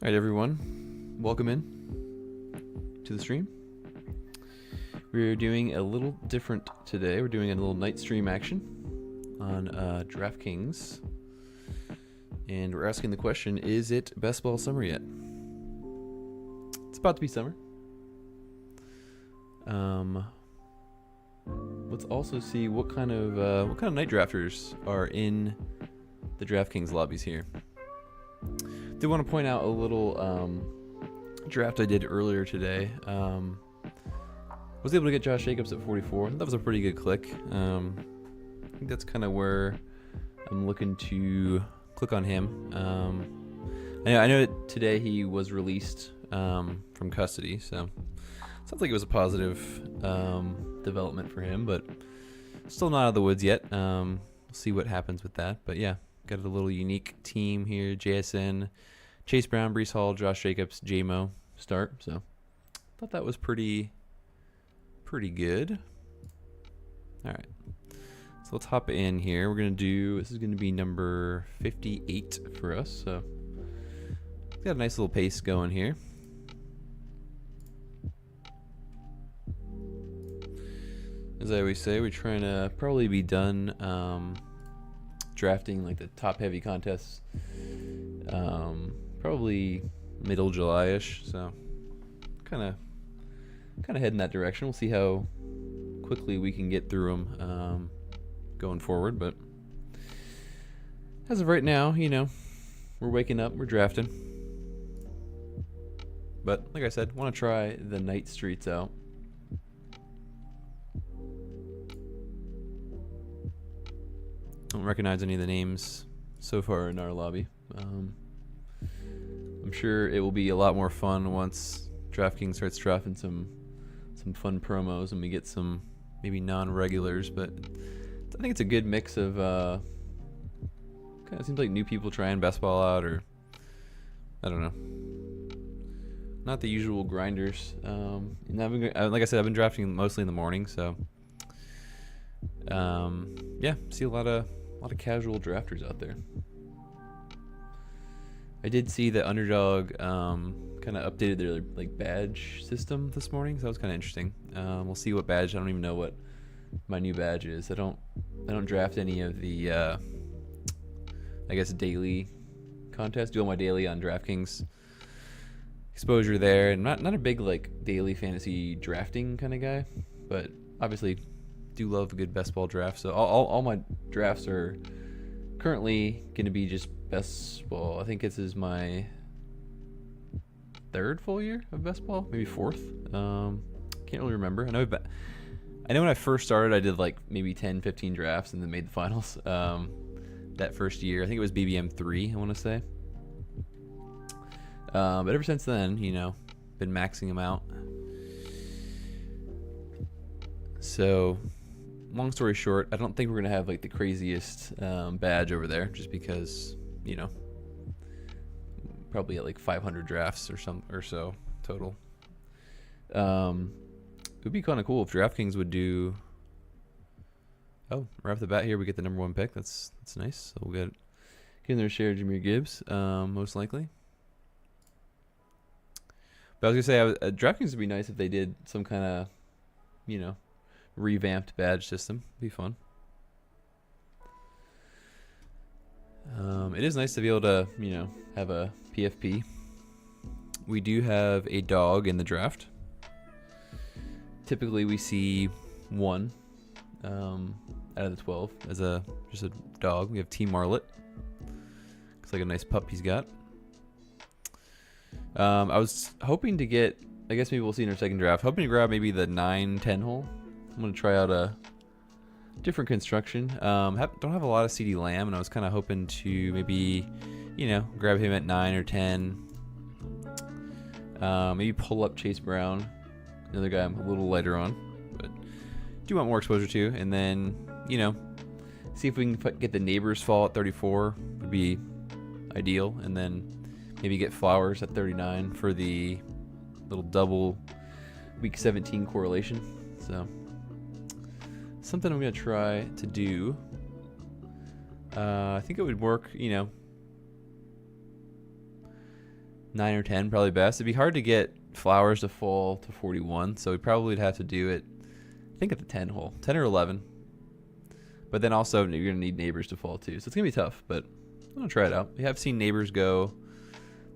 Alright everyone, welcome in to the stream. We're doing a little different today. We're doing a little night stream action on Draftkings. And we're asking the question, is it best ball summer yet? It's about to be summer. Let's also see what kind of night drafters are in the Draftkings lobbies here. I do want to point out a little draft I did earlier today. Was able to get Josh Jacobs at 44. That was a pretty good click. I think that's kind of where I'm looking to click on him. I know that today he was released from custody, so sounds like it was a positive development for him, but still not out of the woods yet. We'll see what happens with that. But yeah, got a little unique team here. JSN, Chase Brown, Breece Hall, Josh Jacobs, J-Mo start. So thought that was pretty good. All right. So let's hop in here. We're going to do, this is going to be number 58 for us. So got a nice little pace going here. As I always say, we're trying to probably be done drafting like the top heavy contests probably middle July-ish, so kind of head in that direction. We'll see how quickly we can get through them going forward, but as of right now, you know, we're waking up, we're drafting. But like I said, want to try the night streets out. Don't recognize any of the names so far in our lobby. I'm sure it will be a lot more fun once DraftKings starts drafting some fun promos and we get some maybe non-regulars. But I think it's a good mix of kind of seems like new people trying best ball out, or I don't know, not the usual grinders. And like I said, I've been drafting mostly in the morning, so yeah, see a lot of casual drafters out there. I did see that Underdog kind of updated their like badge system this morning, so that was kind of interesting. We'll see what badge. I don't even know what my new badge is. I don't draft any of the I guess daily contests. Do all my daily on DraftKings. Exposure there, and not a big like daily fantasy drafting kind of guy, but obviously do love a good best ball draft. So all my drafts are currently going to be just best ball. I think this is my third full year of best ball, maybe fourth. Can't really remember. I know when I first started, I did like maybe 10-15 drafts and then made the finals. That first year, I think it was BBM 3, I want to say. But ever since then, you know, been maxing them out. So long story short, I don't think we're gonna have like the craziest badge over there, just because, you know, probably at like 500 drafts or so total. It would be kind of cool if DraftKings would do. Oh, right off the bat here, we get the number 1 pick. That's nice. So we'll get in there, share Jahmyr Gibbs, most likely. But I was gonna say, DraftKings would be nice if they did some kind of, you know, revamped badge system. Be fun. It is nice to be able to, you know, have a PFP. We do have a dog in the draft. Typically we see one out of the 12 as just a dog. We have T Marlet. Looks like a nice pup he's got. I was hoping to get, I guess maybe we'll see in our second draft, hoping to grab maybe the 9-10 hole. I'm going to try out a different construction. Don't have a lot of CD Lamb, and I was kind of hoping to maybe, you know, grab him at 9 or 10. Maybe pull up Chase Brown, another guy I'm a little lighter on, but do want more exposure to. And then, you know, see if we can get the Neighbors fall at 34 would be ideal. And then maybe get Flowers at 39 for the little double week 17 correlation. So something I'm going to try to do. I think it would work, you know, 9 or 10 probably best. It'd be hard to get Flowers to fall to 41, so we probably would have to do it, I think, at the 10 hole, 10 or 11. But then also you're gonna need Neighbors to fall too, so it's gonna be tough. But I'm gonna try it out. We have seen Neighbors go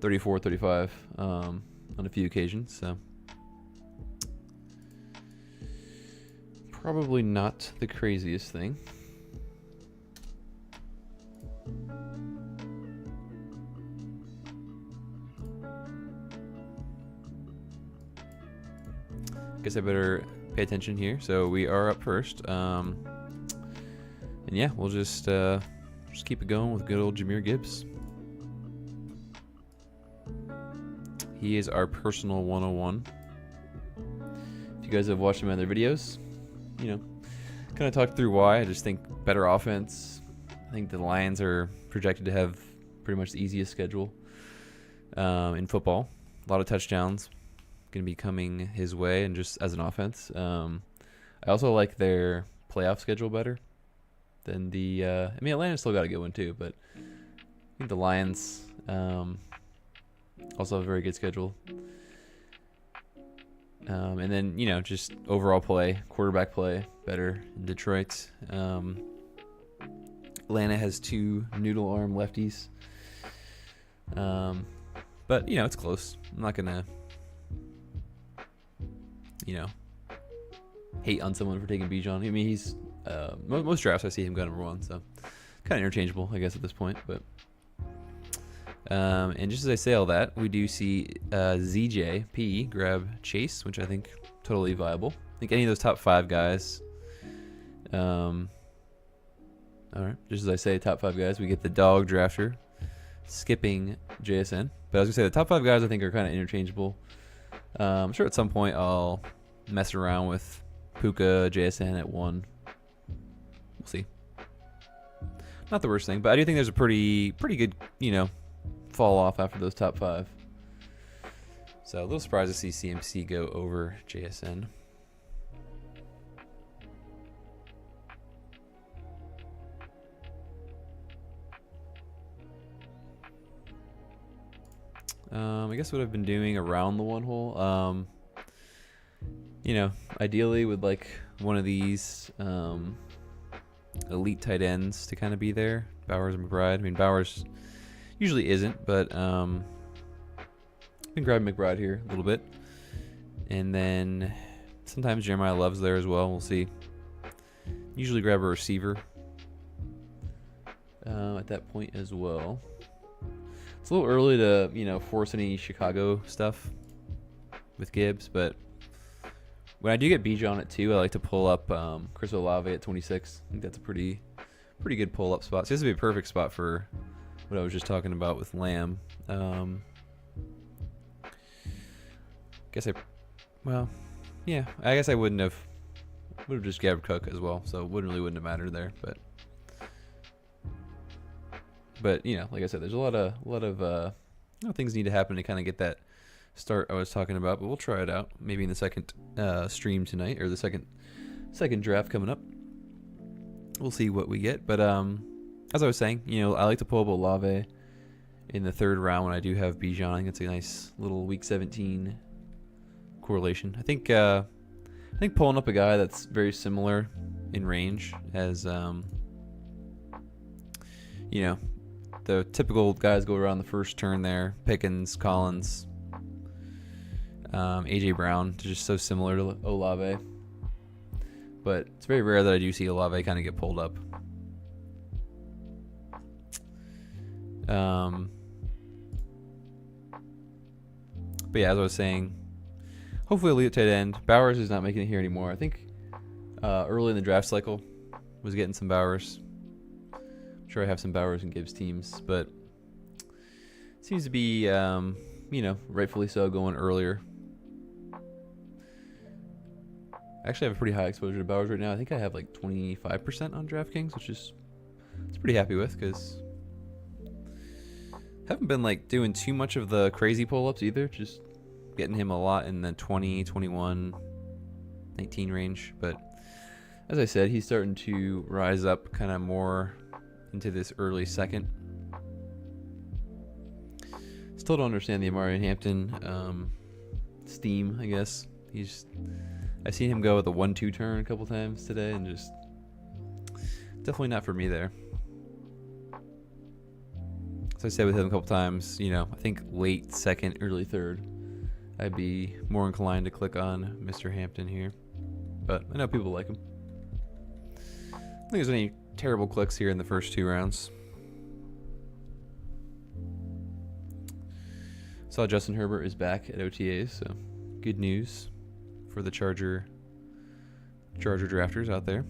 34, 35 on a few occasions, so probably not the craziest thing. Guess I better pay attention here. So we are up first, and yeah, we'll just keep it going with good old Jahmyr Gibbs. He is our personal 101. If you guys have watched some other videos, you know, kind of talked through why. I just think better offense. I think the Lions are projected to have pretty much the easiest schedule in football. A lot of touchdowns going to be coming his way, and just as an offense. I also like their playoff schedule better than the I mean, Atlanta's still got a good one too, but I think the Lions also have a very good schedule. And then, you know, just overall play, quarterback play better in Detroit. Atlanta has 2 noodle arm lefties. But, you know, it's close. I'm not going to, you know, hate on someone for taking Bijan. I mean, he's most drafts I see him go number 1, so kind of interchangeable, I guess, at this point. But and just as I say all that, we do see ZJP grab Chase, which I think totally viable. I think any of those top 5 guys. All right, just as I say, top 5 guys, we get the dog drafter skipping JSN. But I was gonna say the top 5 guys I think are kind of interchangeable. I'm sure at some point I'll mess around with Puka, JSN at 1. We'll see. Not the worst thing, but I do think there's a pretty good, you know, fall off after those top 5. So a little surprised to see CMC go over JSN. I guess what I've been doing around the 1 hole, you know, ideally would like one of these elite tight ends to kind of be there. Bowers and McBride. I mean, Bowers usually isn't, but been grabbing McBride here a little bit. And then sometimes Jeremiah Love's there as well. We'll see. Usually grab a receiver at that point as well. It's a little early to, you know, force any Chicago stuff with Gibbs, but when I do get Bijan at 2, I like to pull up Chris Olave at 26. I think that's a pretty good pull-up spot. So this would be a perfect spot for what I was just talking about with Lamb. Guess I would have just grabbed Cook as well, so it wouldn't have mattered there, but you know, like I said, there's a lot of things need to happen to kind of get that start I was talking about, but we'll try it out maybe in the second stream tonight, or the second draft coming up. We'll see what we get, but as I was saying, you know, I like to pull up Olave in the 3rd round when I do have Bijan. I think it's a nice little week 17 correlation. I think pulling up a guy that's very similar in range as you know, the typical guys go around the first turn there: Pickens, Collins, AJ Brown, just so similar to Olave. But it's very rare that I do see Olave kind of get pulled up. But yeah, as I was saying, hopefully elite tight end. Bowers is not making it here anymore. I think early in the draft cycle was getting some Bowers. I'm sure I have some Bowers and Gibbs teams, but it seems to be, you know, rightfully so, going earlier. I actually have a pretty high exposure to Bowers right now. I think I have like 25% on Draftkings, which is pretty happy with, because haven't been like doing too much of the crazy pull-ups either. Just getting him a lot in the 20, 21, 19 range. But as I said, he's starting to rise up kind of more into this early second Still don't understand the Amari Hampton steam, I guess. I've seen him go with a 1-2 turn a couple times today, and just definitely not for me there. As I said with him a couple times, you know, I think late second, early third, I'd be more inclined to click on Mr. Hampton here. But I know people like him. I don't think there's any terrible clicks here in the first 2 rounds. Saw Justin Herbert is back at OTAs, so good news for the Charger drafters out there.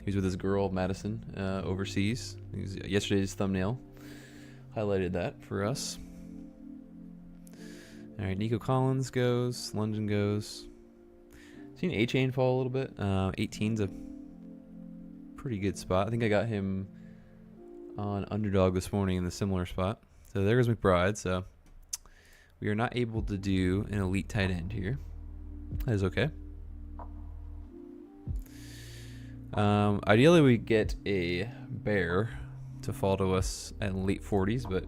He's with his girl Madison overseas. Yesterday's thumbnail highlighted that for us. All right, Nico Collins goes, London goes. Seen A-Chain fall a little bit. 18's a pretty good spot. I think I got him on Underdog this morning in the similar spot. So there goes McBride. So we are not able to do an elite tight end here. That is okay. Ideally, we get a bear to fall to us at late 40s, but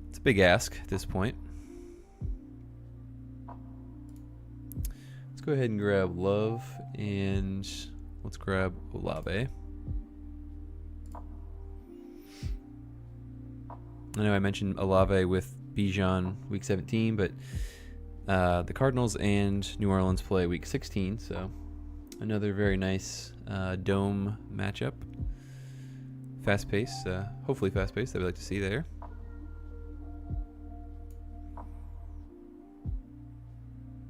it's a big ask at this point. Let's go ahead and grab Love, and let's grab Olave. I know I mentioned Olave with Bijan week 17, but the Cardinals and New Orleans play week 16, so another very nice dome matchup. Fast pace, hopefully fast pace that we like to see there.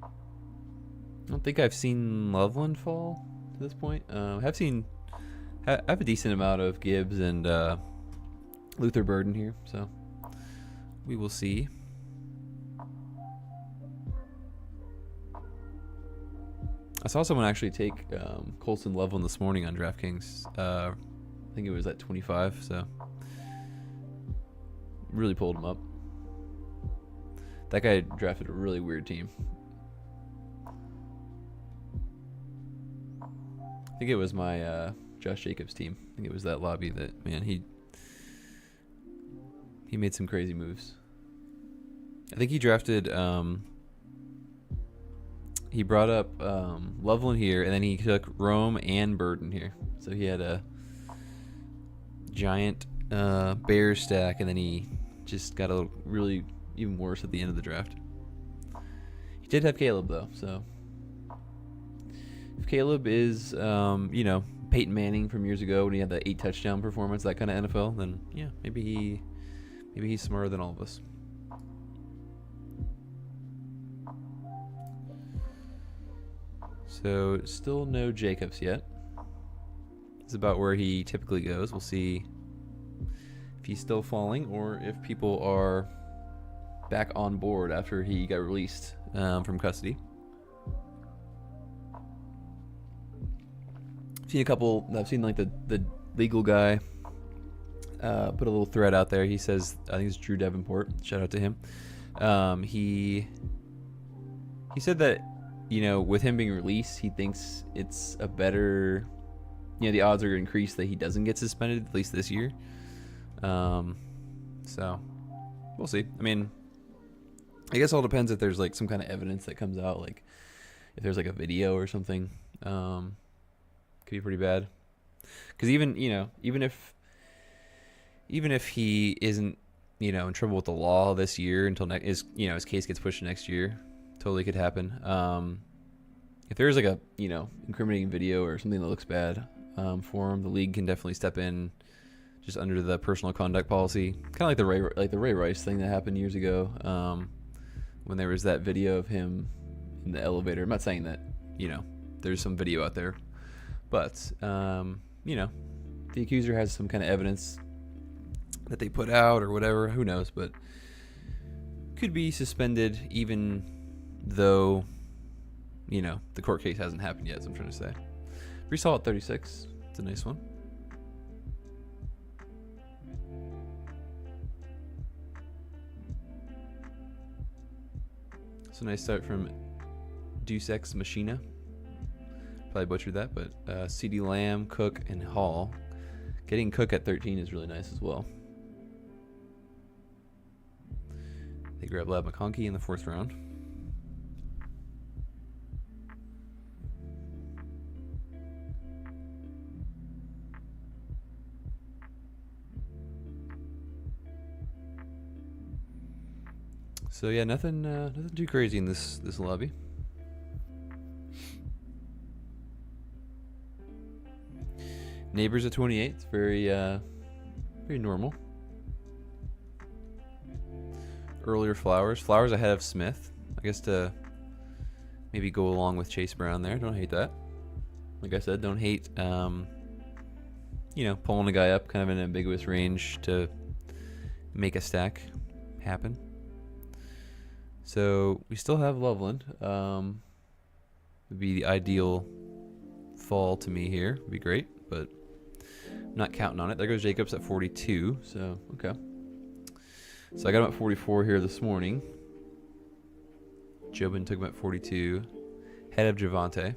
I don't think I've seen Loveland fall to this point. I have a decent amount of Gibbs and Luther Burden here, so we will see. I saw someone actually take Colson Loveland this morning on Draftkings. I think it was at 25, so really pulled him up. That guy drafted a really weird team. I think it was my Josh Jacobs team. I think it was that lobby that, man, he made some crazy moves. I think he drafted, he brought up Loveland here, and then he took Rome and Burden here. So he had a giant Bears stack, and then he just got a really even worse at the end of the draft. He did have Caleb, though, so if Caleb is, you know, Peyton Manning from years ago when he had the 8 touchdown performance, that kind of NFL, then yeah, maybe he's smarter than all of us. So still no Jacobs yet. It's about where he typically goes. We'll see if he's still falling or if people are back on board after he got released from custody. I've seen like the legal guy put a little thread out there. He says, I think it's Drew Davenport. Shout out to him. He said that, you know, with him being released, he thinks it's a better, you know, the odds are increased that he doesn't get suspended, at least this year. So we'll see. I mean, I guess it all depends if there's like some kind of evidence that comes out, like if there's like a video or something. Could be pretty bad. Because even if he isn't, you know, in trouble with the law this year until his case gets pushed to next year, totally could happen. If there's like a, you know, incriminating video or something that looks bad for him, the league can definitely step in just under the personal conduct policy, kind of like the Ray Rice thing that happened years ago when there was that video of him in the elevator. I'm not saying that, you know, there's some video out there, but you know, the accuser has some kind of evidence that they put out or whatever, who knows, but could be suspended even though, you know, the court case hasn't happened yet, so I'm trying to say. Resaw at 36. It's a nice one. It's a nice start from Deus Ex Machina. Probably butchered that, but CeeDee Lamb, Cook, and Hall. Getting Cook at 13 is really nice as well. They grab Lab McConkey in the 4th round. So yeah, nothing too crazy in this lobby. Neighbors at 28. It's very normal. Earlier Flowers. Flowers ahead of Smith. I guess to maybe go along with Chase Brown there. Don't hate that. Like I said, don't hate pulling a guy up kind of in an ambiguous range to make a stack happen. So we still have Loveland. Would be the ideal fall to me here. Would be great, but I'm not counting on it. There goes Jacobs at 42. So okay. So I got him at 44 here this morning. Jobin took him at 42. Head of Javante.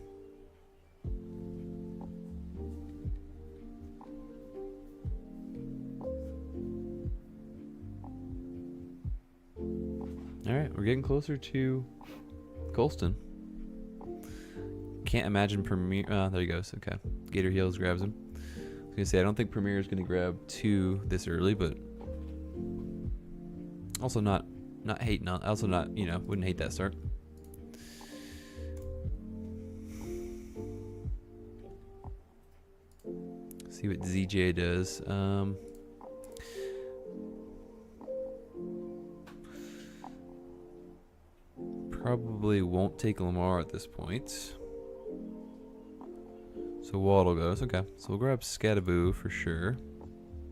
All right, we're getting closer to Colston. Can't imagine Premier. There he goes. Okay, Gator Heels grabs him. I was gonna say I don't think Premier is gonna grab 2 this early, but also not hating on. Also not wouldn't hate that start. See what ZJ does. Probably won't take Lamar at this point. So Waddle goes. Okay. So we'll grab Scattaboo for sure.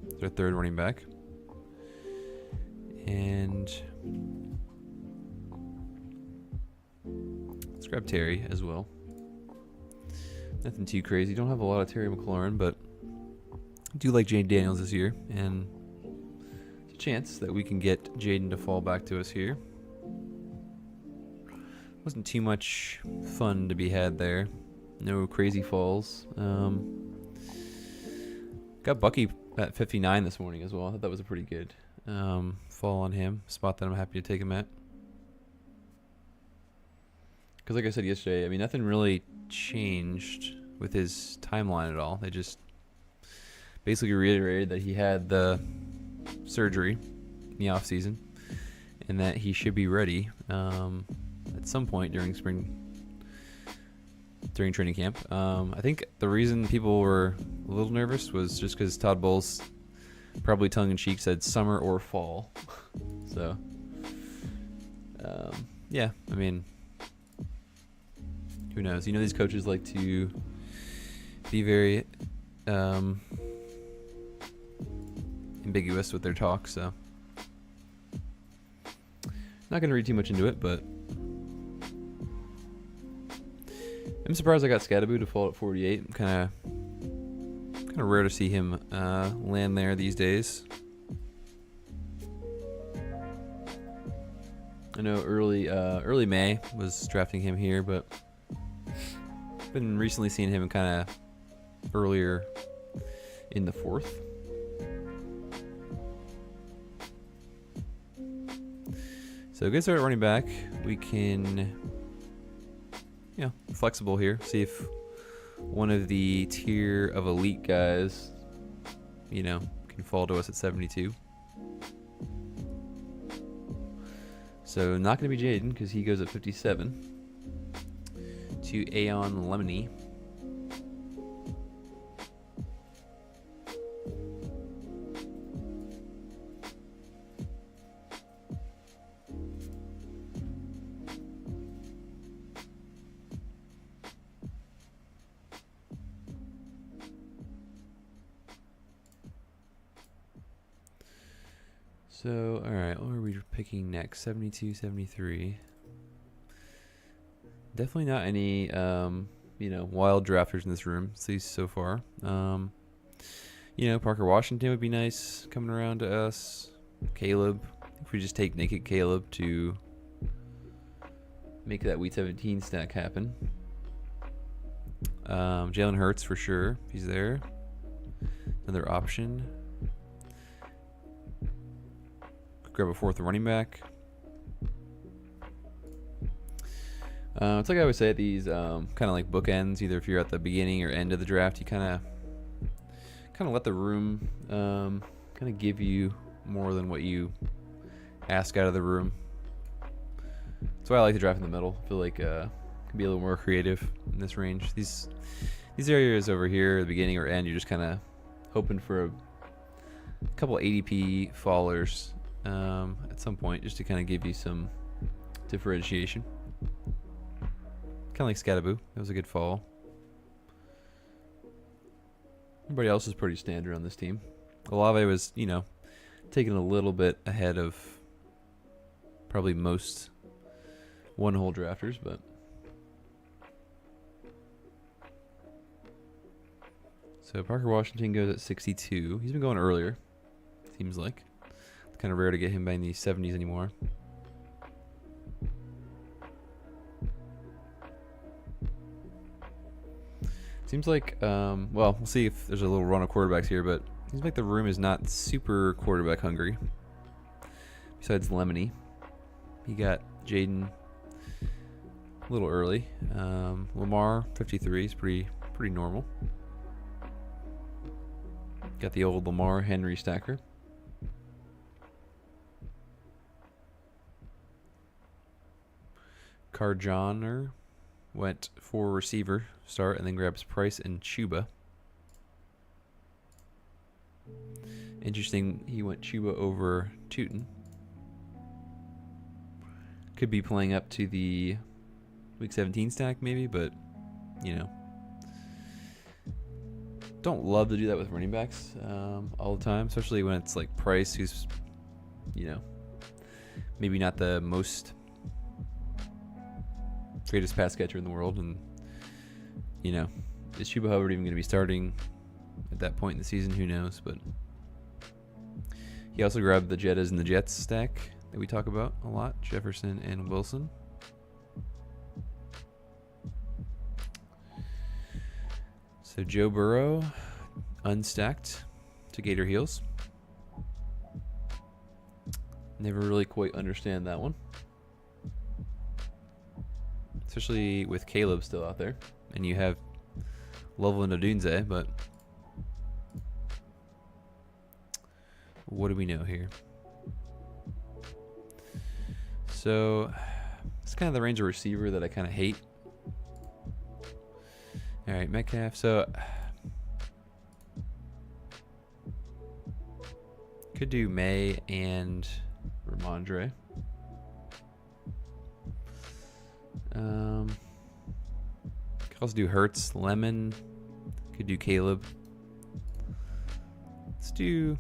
It's our 3rd running back. And let's grab Terry as well. Nothing too crazy. Don't have a lot of Terry McLaurin, but I do like Jaden Daniels this year. And there's a chance that we can get Jaden to fall back to us here. Wasn't too much fun to be had there. No crazy falls. Got Bucky at 59 this morning as well. I thought that was a pretty good fall on him. Spot that I'm happy to take him at. Because like I said yesterday, I mean, nothing really changed with his timeline at all. They just basically reiterated that he had the surgery in the off season and that he should be ready at some point during training camp. I think the reason people were a little nervous was just because Todd Bowles probably tongue-in-cheek said summer or fall. So yeah, I mean, who knows? These coaches like to be very ambiguous with their talk, so not going to read too much into it, but I'm surprised I got Scattaboo to fall at 48. Kind of rare to see him land there these days. I know early May was drafting him here, but been recently seeing him kind of earlier in the 4th. So good start at running back. We can, flexible here. See if one of the tier of elite guys, can fall to us at 72. So not going to be Jaden because he goes at 57 to Aeon Lemony. So, all right, what are we picking next? 72, 73. Definitely not any, wild drafters in this room, at least so far. Parker Washington would be nice coming around to us. Caleb, if we just take naked Caleb to make that Week 17 stack happen. Jalen Hurts for sure, if he's there. Another option. Grab a 4th running back. It's like I always say at these kind of like bookends. Either if you're at the beginning or end of the draft, you kind of let the room kind of give you more than what you ask out of the room. That's why I like to draft in the middle. I feel like can be a little more creative in this range. These areas over here, the beginning or end, you're just kind of hoping for a couple ADP fallers at some point, just to kind of give you some differentiation. Kind of like Scattaboo. That was a good fall. Everybody else is pretty standard on this team. Olave was, taking a little bit ahead of probably most one-hole drafters, but so Parker Washington goes at 62. He's been going earlier, seems like. It's kind of rare to get him by in the 70s anymore. Seems like, well, we'll see if there's a little run of quarterbacks here, but seems like the room is not super quarterback hungry. Besides Lemony, he got Jaden a little early. Lamar 53 is pretty normal. Got the old Lamar Henry stacker. Carjoner went for receiver start and then grabs Price and Chuba. Interesting, he went Chuba over Tootin. Could be playing up to the week 17 stack maybe, but don't love to do that with running backs all the time, especially when it's like Price, who's maybe not the most greatest pass catcher in the world, and is Chuba Hubbard even going to be starting at that point in the season? Who knows? But he also grabbed the Jettas and the Jets stack that we talk about a lot, Jefferson and Wilson. So Joe Burrow unstacked to Gator Heels. Never really quite understand that one, especially with Caleb still out there, and you have Loveland Odunze, but what do we know here? So it's kind of the range of receiver that I kind of hate. All right, Metcalf. So could do May and Ramondre. Could also do Hurts, Lemon. Could do Caleb. Let's do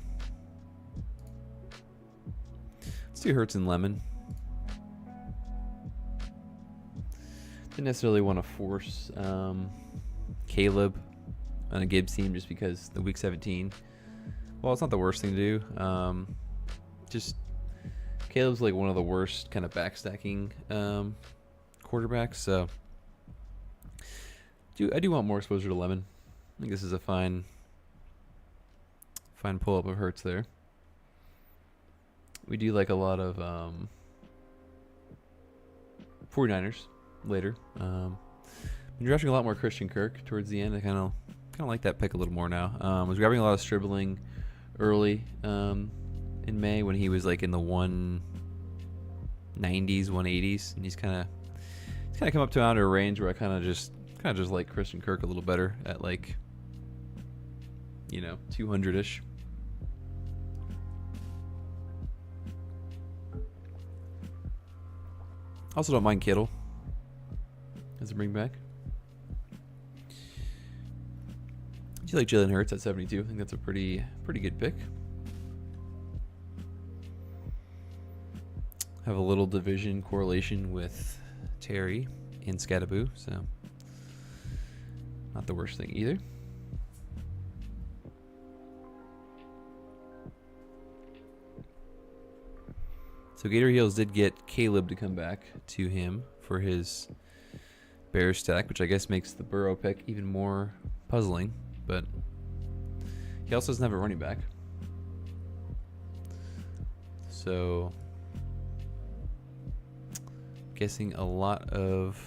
Hurts and Lemon. Didn't necessarily want to force Caleb on a Gibbs team just because the week 17. Well, it's not the worst thing to do. Just Caleb's like one of the worst kind of backstacking quarterbacks, so I do want more exposure to Lemon. I think this is a fine pull up of Hurts there. We do like a lot of 49ers later. Been drafting a lot more Christian Kirk towards the end. I kind of like that pick a little more now. Was grabbing a lot of Stribling early in May when he was like in the 190s, 180s, and he's kind of come up to a range where I kind of just like Christian Kirk a little better at like 200-ish. Also don't mind Kittle as a bring back. Do you like Jalen Hurts at 72? I think that's a pretty good pick. Have a little division correlation with Terry and Scattaboo, so not the worst thing either. So Gator Heels did get Caleb to come back to him for his Bears stack, which I guess makes the Burrow pick even more puzzling, but he also doesn't have a running back. So guessing a lot of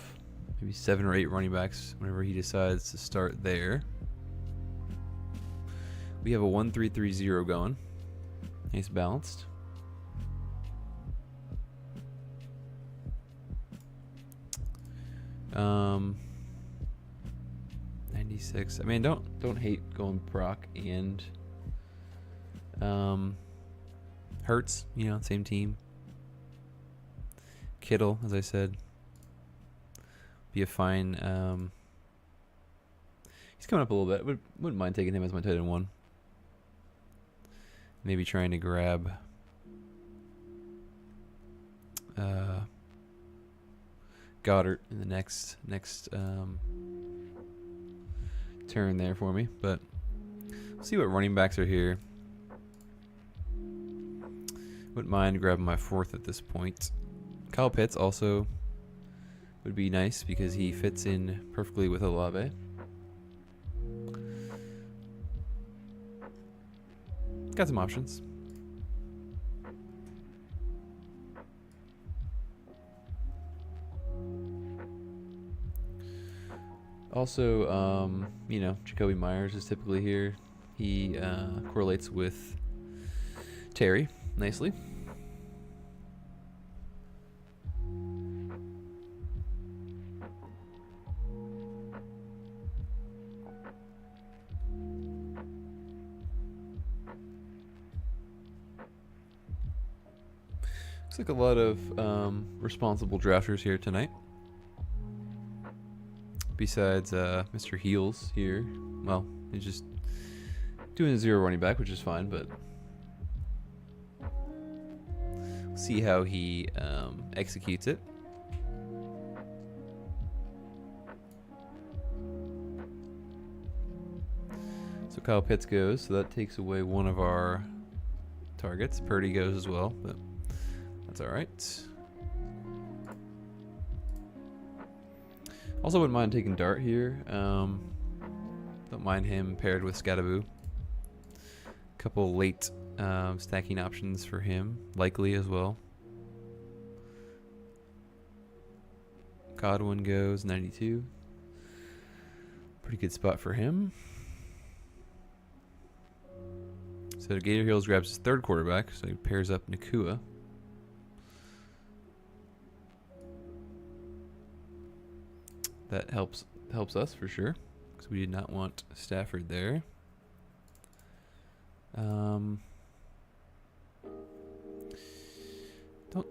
maybe 7 or 8 running backs whenever he decides to start there. We have a 1-3-3-0 going. Nice balanced. Um, 96. I mean, don't hate going Brock and Hurts. You know, same team. Kittle, as I said, be a fine. He's coming up a little bit. Wouldn't mind taking him as my tight end 1. Maybe trying to grab Goddard in the next turn there for me. But we'll see what running backs are here. Wouldn't mind grabbing my 4th at this point. Kyle Pitts also would be nice because he fits in perfectly with Olave. Got some options. Also, you know, Jacoby Myers is typically here. He correlates with Terry nicely. Looks like a lot of responsible drafters here tonight. Besides Mr. Heels here. Well, he's just doing a 0 running back, which is fine, but we'll see how he executes it. So Kyle Pitts goes, so that takes away one of our targets. Purdy goes as well, but that's all right. Also wouldn't mind taking Dart here. Don't mind him paired with Scattaboo. Couple late stacking options for him, likely as well. Godwin goes 92. Pretty good spot for him. So Gator Heels grabs his 3rd quarterback, so he pairs up Nakua. That helps us for sure, because we did not want Stafford there. Don't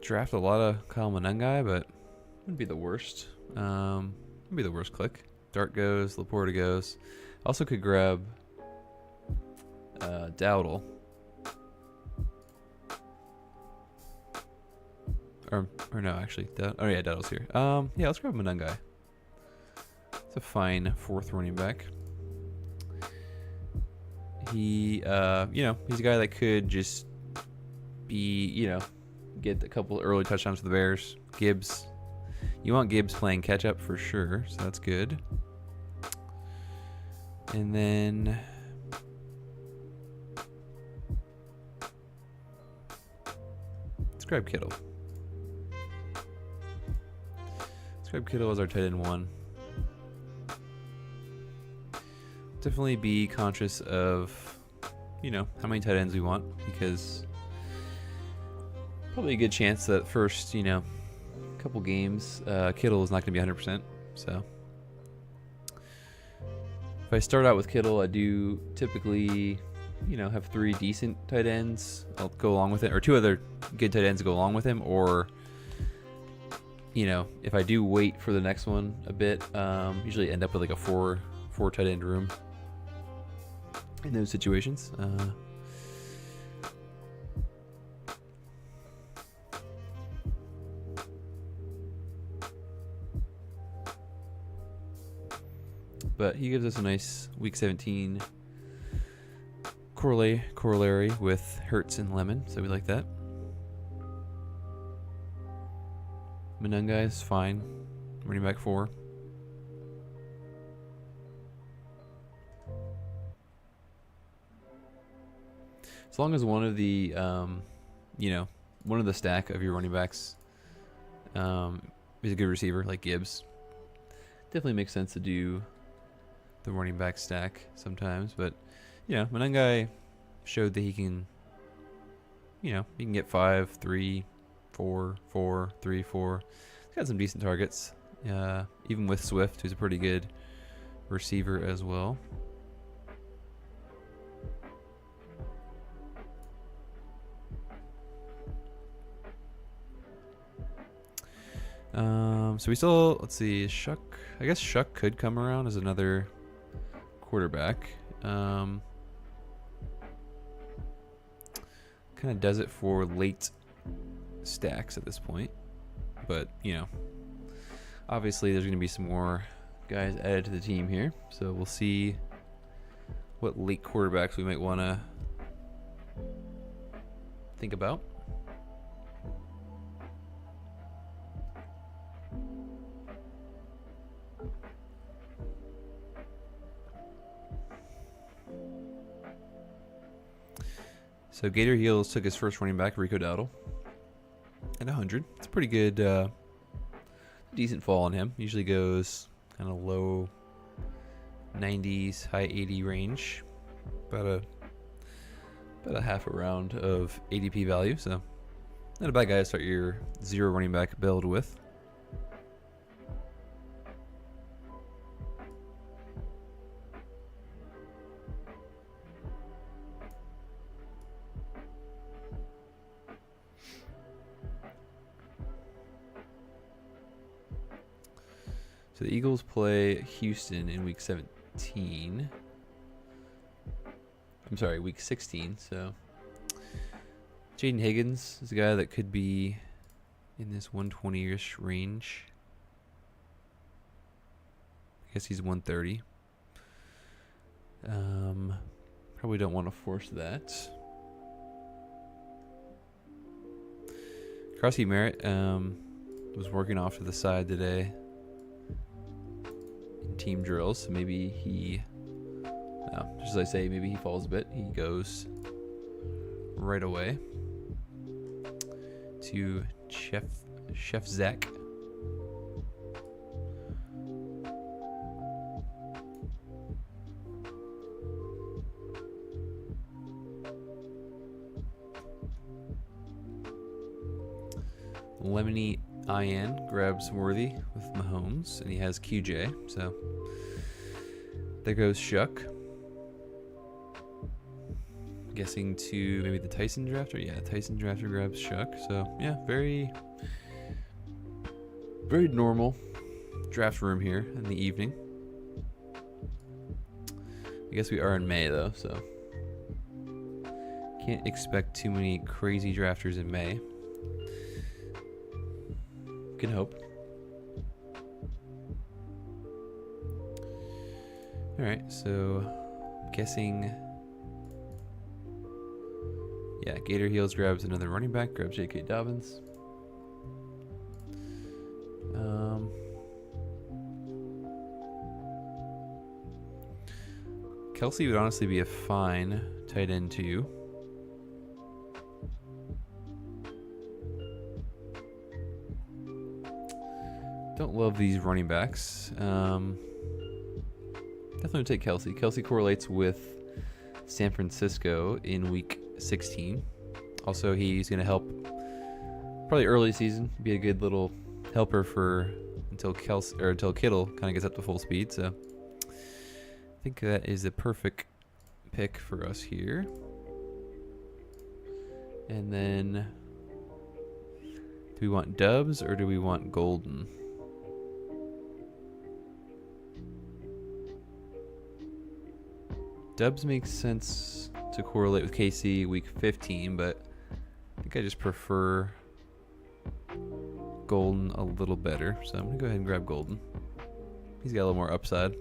draft a lot of Kyle Monangai, but wouldn't be the worst. Wouldn't be the worst click. Dart goes, Laporta goes. Also could grab Dowdle. Or no, actually, oh yeah, Dowdle's here. Yeah, let's grab Monangai. It's a fine 4th running back. He, you know, he's a guy that could just be, you know, get a couple early touchdowns for the Bears. Gibbs. You want Gibbs playing catch up for sure, so that's good. And then let's grab Kittle. Let's grab Kittle as our tight end 1. Definitely be conscious of, you know, how many tight ends we want, because probably a good chance that first, you know, couple games, Kittle is not going to be 100%. So if I start out with Kittle, I do typically, you know, have 3 decent tight ends. I'll go along with it, or 2 other good tight ends to go along with him, or, you know, if I do wait for the next one a bit, usually end up with like a 4 tight end room in those situations. But he gives us a nice Week 17 corollary with Hurts and Lemon, so we like that. Monangai is fine. Running back 4. As long as one of the, you know, one of the stack of your running backs is a good receiver, like Gibbs, definitely makes sense to do the running back stack sometimes. But yeah, Menengai showed that he can, he can get 5, 3, 4, 4, 3, 4. He's got some decent targets. Even with Swift, who's a pretty good receiver as well. So we still, let's see, Shuck. I guess Shuck could come around as another quarterback. Kind of does it for late stacks at this point. But, obviously there's going to be some more guys added to the team here. So we'll see what late quarterbacks we might want to think about. So Gator Heels took his first running back, Rico Dowdle, at 100. It's a pretty good, decent fall on him. Usually goes kind of low 90s, high 80 range. About a half a round of ADP value. So not a bad guy to start your 0 running back build with. So the Eagles play Houston in week 17. I'm sorry, week 16. So Jaden Higgins is a guy that could be in this 120-ish range. I guess he's 130. Probably don't want to force that. Crossy Merritt was working off to the side today in team drills, so maybe he, just as I say, maybe he falls a bit. He goes right away to Chef Zach. Lemony Ian grabs Worthy with Mahomes, and he has QJ. So there goes Shuck. Guessing to maybe the Tyson drafter. Yeah, Tyson drafter grabs Shuck. So yeah, very, very normal draft room here in the evening. I guess we are in May though, so can't expect too many crazy drafters in May. Can hope. All right, so guessing. Yeah, Gator Heels grabs another running back, grabs J.K. Dobbins. Kelsey would honestly be a fine tight end too. Don't love these running backs. Definitely take Kelsey. Kelsey correlates with San Francisco in week 16. Also, he's going to help probably early season, be a good little helper for until Kittle kind of gets up to full speed. So I think that is the perfect pick for us here. And then do we want Dubs or do we want Golden? Dubs makes sense to correlate with KC week 15, but I think I just prefer Golden a little better. So I'm going to go ahead and grab Golden. He's got a little more upside.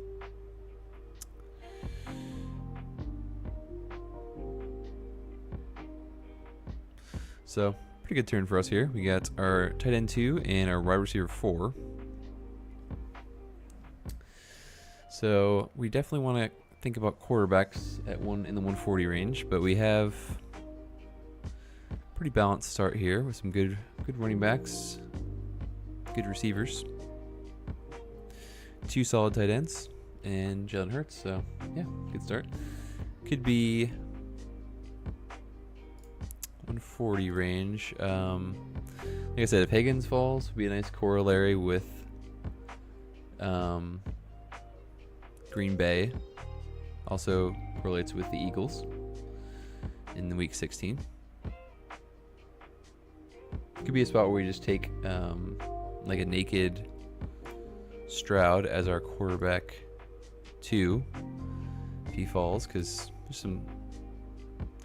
So pretty good turn for us here. We got our tight end 2 and our wide receiver 4. So we definitely want to think about quarterbacks in the 140 range, but we have pretty balanced start here with some good running backs, good receivers. 2 solid tight ends and Jalen Hurts. So yeah, good start. Could be 140 range. Like I said, if Higgins falls, would be a nice corollary with Green Bay. Also correlates with the Eagles in the week 16. Could be a spot where we just take like a naked Stroud as our quarterback 2 if he falls, because there's some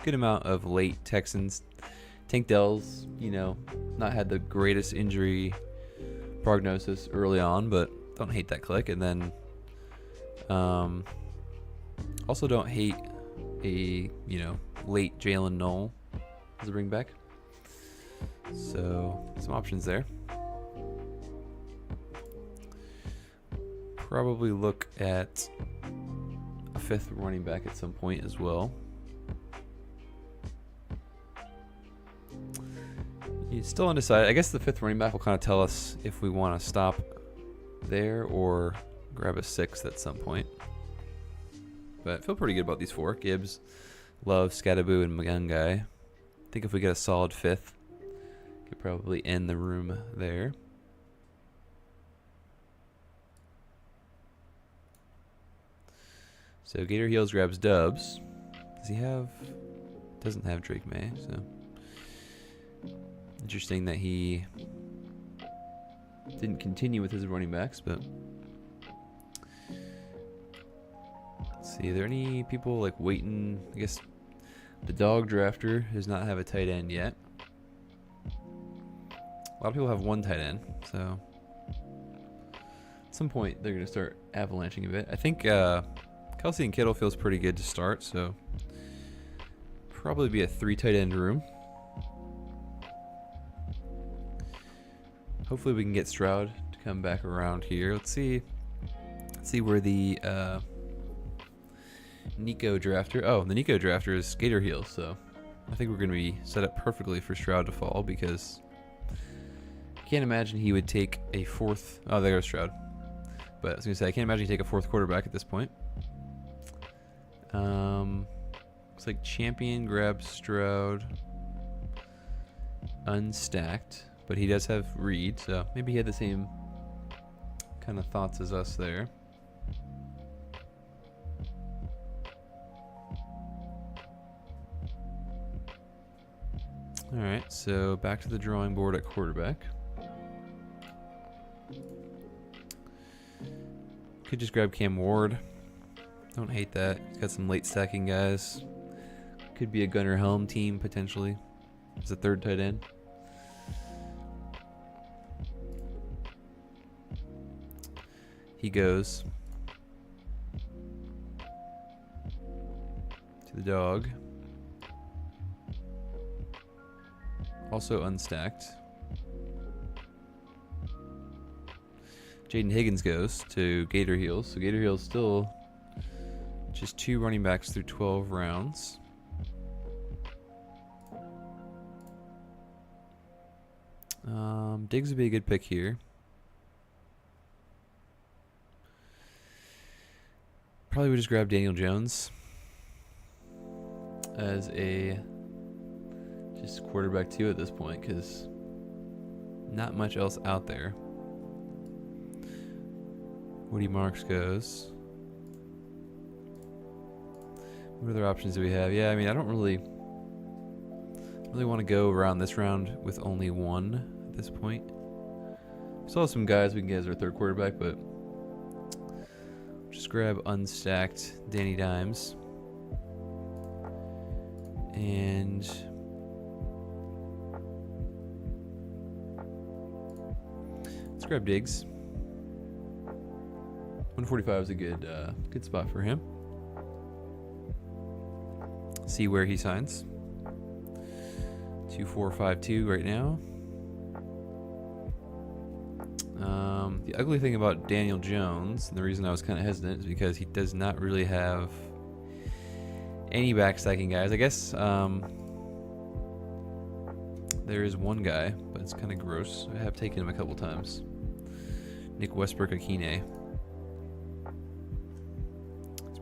good amount of late Texans. Tank Dell's, not had the greatest injury prognosis early on, but don't hate that click. And then also don't hate a late Jalen Knoll as a bring back. So some options there. Probably look at a 5th running back at some point as well. You're still undecided. I guess the 5th running back will kind of tell us if we want to stop there or grab a 6th at some point. But I feel pretty good about these 4. Gibbs, Love, Scadaboo, and Magungai. I think if we get a solid 5th, could probably end the room there. So Gator Heels grabs Dubs. Doesn't have Drake May, so interesting that he didn't continue with his running backs, but let's see, are there any people like waiting? I guess the dog drafter does not have a tight end yet. A lot of people have 1 tight end, so at some point they're going to start avalanching a bit. I think Kelsey and Kittle feels pretty good to start, so probably be a 3 tight end room. Hopefully we can get Stroud to come back around here. Let's see where the Nico drafter. Oh, the Nico drafter is Gator Heels, so I think we're going to be set up perfectly for Stroud to fall, because I can't imagine he would take a 4th. Oh, there goes Stroud. But I was going to say, I can't imagine he'd take a 4th quarterback at this point. Looks like Champion grabs Stroud unstacked, but he does have Reed, so maybe he had the same kind of thoughts as us there. All right, so back to the drawing board at quarterback. Could just grab Cam Ward. Don't hate that. He's got some late stacking guys. Could be a Gunnar Helm team potentially as a 3rd tight end. He goes to the dog. Also unstacked. Jaden Higgins goes to Gator Heels. So Gator Heels still just 2 running backs through 12 rounds. Diggs would be a good pick here. Probably would just grab Daniel Jones as a just quarterback 2 at this point, because not much else out there. Woody Marks goes. What other options do we have? Yeah, I mean, I don't really want to go around this round with only 1 at this point. Still have some guys we can get as our 3rd quarterback, but just grab unstacked Danny Dimes. And let's grab Diggs. 145 is a good spot for him. See where he signs. 2452 right now. The ugly thing about Daniel Jones, and the reason I was kind of hesitant, is because he does not really have any backstacking guys. I guess there is one guy, but it's kind of gross. I have taken him a couple times. Nick Westbrook-Akine.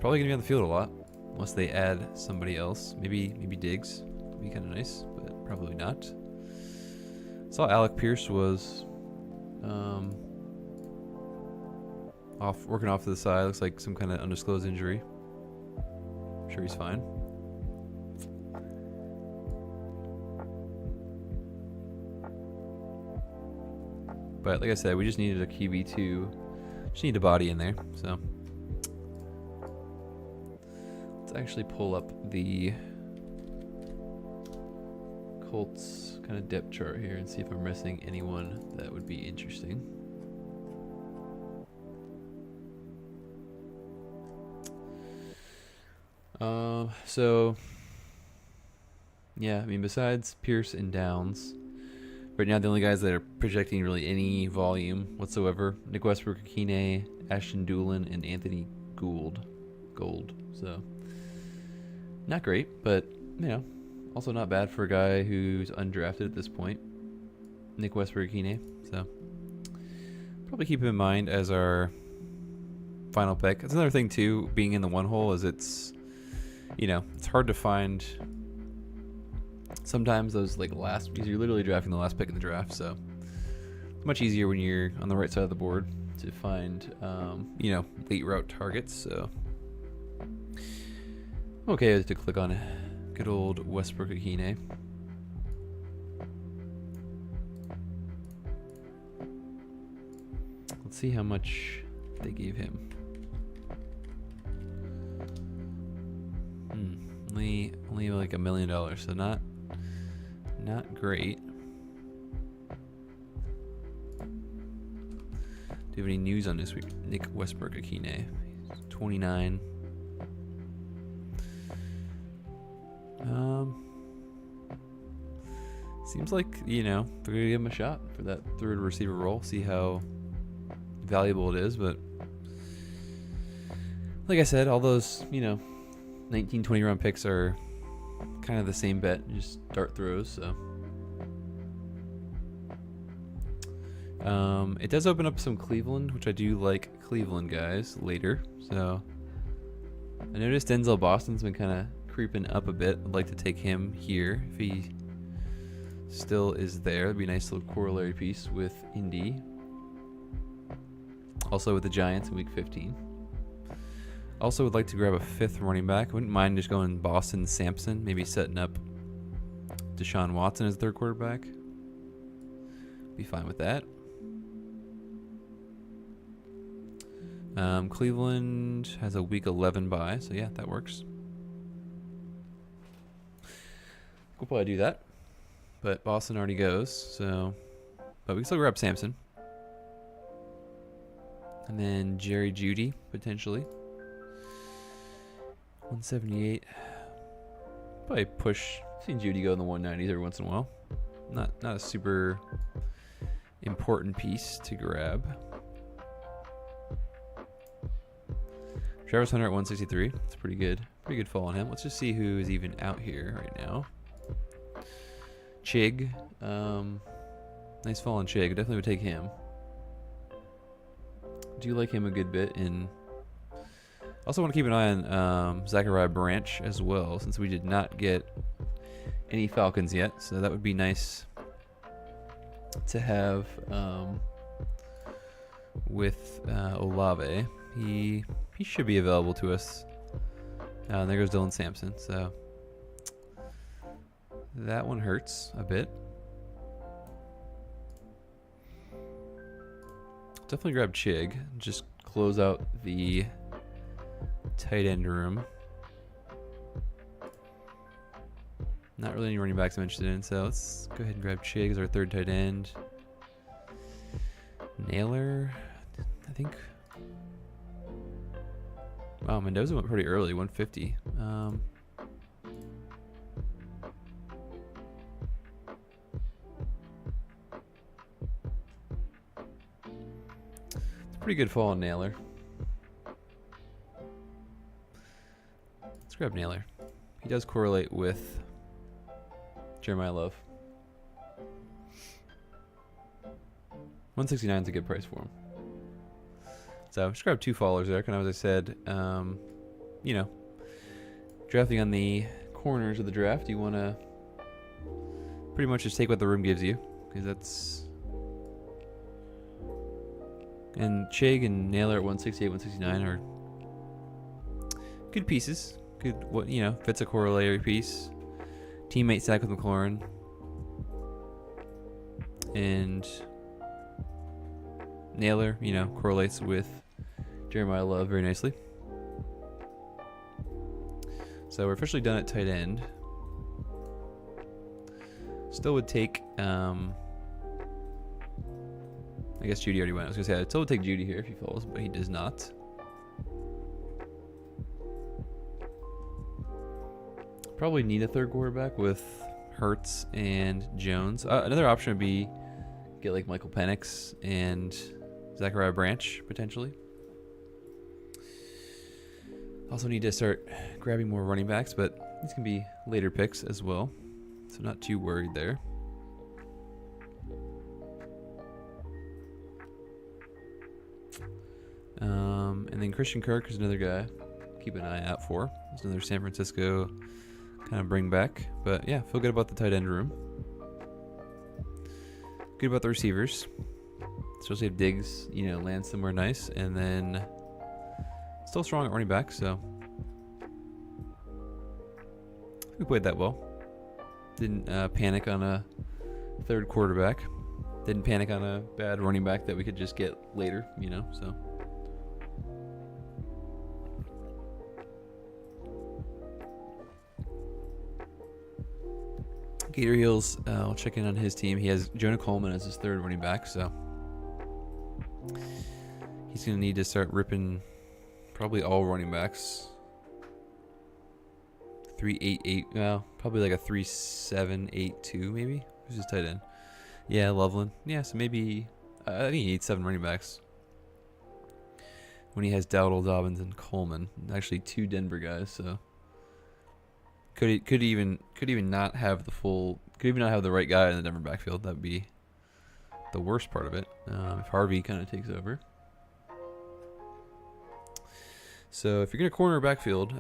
probably gonna be on the field a lot, unless they add somebody else. Maybe Diggs would be kind of nice, but probably not. Saw Alec Pierce was working off to the side. Looks like some kind of undisclosed injury. I'm sure he's fine. But like I said, we just needed a QB2. Just need a body in there. So let's actually pull up the Colts kind of depth chart here and see if I'm missing anyone that would be interesting. So yeah, I mean, besides Pierce and Downs, right now the only guys that are projecting really any volume whatsoever: Nick Westbrook-Akine, Ashton Doolin, and Anthony Gould. So not great, but you know, also not bad for a guy who's undrafted at this point. Nick Westbrook-Akine. So probably keep him in mind as our final pick. That's another thing too, being in the one hole, is it's, you know, it's hard to find sometimes those like last, because you're literally drafting the last pick in the draft. So it's much easier when you're on the right side of the board to find, you know, late route targets. So okay to click on good old Westbrook-Akine. Let's see how much they gave him. Only like $1 million, so not great. Do you have any news on this week? Nick Westbrook-Akine, 29. Seems like, you know, they're gonna give him a shot for that third receiver role. See how valuable it is, but like I said, all those, you know, 19, 20 round picks are kind of the same bet, just dart throws. So it does open up some Cleveland, which I do like Cleveland guys later. So I noticed Denzel Boston's been kind of creeping up a bit. I'd like to take him here if he still is there. It'd be a nice little corollary piece with Indy. Also with the Giants in week 15. Also would like to grab a fifth running back. Wouldn't mind just going Boston Sampson, maybe setting up Deshaun Watson as third quarterback. Be fine with that. Cleveland has a week 11 bye, so yeah, that works. We'll probably do that. But Boston already goes, so but we can still grab Sampson. And then Jerry Jeudy, potentially. 178. Probably push. Seen Jeudy go in the 190s every once in a while. Not a super important piece to grab. Travis Hunter at 163. That's pretty good. Pretty good fall on him. Let's just see who is even out here right now. Chig. Nice fall on Chig. Definitely would take him. Do like him a good bit. And also want to keep an eye on Zachariah Branch as well, since we did not get any Falcons yet. So that would be nice to have with Olave. He should be available to us. And there goes Dylan Sampson. So that one hurts a bit. Definitely grab Chig. Just close out the tight end room. Not really any running backs I'm interested in, so let's go ahead and grab Chig as our third tight end. Naylor, I think. Wow, Mendoza went pretty early, 150. It's a pretty good fall on Naylor. Let's grab Naylor. He does correlate with Jeremiah Love. 169 is a good price for him. So just grab two followers there, kind of as I said. you know, drafting on the corners of the draft, you want to pretty much just take what the room gives you, because that's. And Chig and Naylor at 168, 169 are good pieces. Good, what fits a corollary piece. Teammate stack with McLaurin. And Naylor, correlates with Jeremiah Love very nicely. So we're officially done at tight end. Still would take, I guess Judy already went. I was going to say, I still would take Judy here if he falls, but he does not. Probably need a third quarterback with Hurts and Jones. Another option would be get like Michael Penix and Zachariah Branch, potentially. Also need to start grabbing more running backs, but these can be later picks as well. So not too worried there. And then Christian Kirk is another guy keep an eye out for. There's another San Francisco kind of bring back. But yeah, feel good about the tight end room. Good about the receivers. Especially if Diggs, lands somewhere nice. And then still strong at running back, so we played that well. Didn't panic on a third quarterback. Didn't panic on a bad running back that we could just get later, so. Gator Heels, I'll check in on his team. He has Jonah Coleman as his third running back, so he's going to need to start ripping probably all running backs. 3-8-8, well, probably like a 3-7-8-2 maybe. Who's his tight end? Yeah, Loveland. Yeah, so maybe, I think he needs 7 running backs. When he has Dowdle, Dobbins, and Coleman. Actually 2 Denver guys, so. Could even not have the right guy in the Denver backfield. That'd be the worst part of it. If Harvey kind of takes over. So if you're gonna corner a backfield,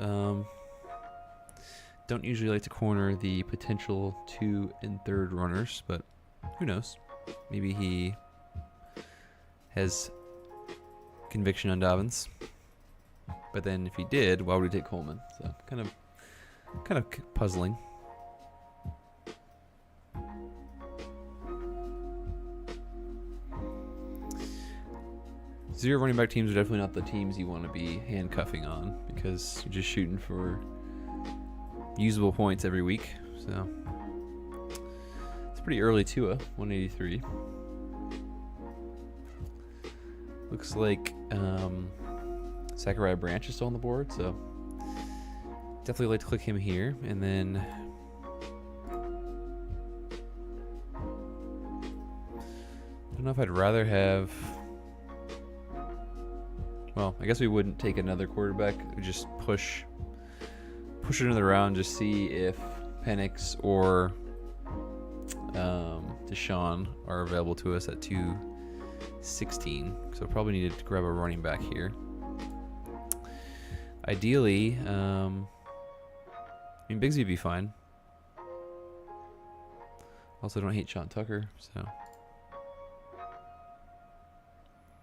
don't usually like to corner the potential 2 and 3rd runners, but who knows? Maybe he has conviction on Dobbins. But then if he did, why would he take Coleman? So kind of puzzling. Zero running back teams are definitely not the teams you want to be handcuffing on, because you're just shooting for usable points every week. So it's pretty early Tua, 183. Looks like Zachariah Branch is still on the board, so definitely like to click him here. And then I don't know if I'd rather have, well, I guess we wouldn't take another quarterback. We'd just push it another round, just see if Penix or Deshaun are available to us at 216. So probably needed to grab a running back here. Ideally, Bigsby would be fine. Also, don't hate Sean Tucker, so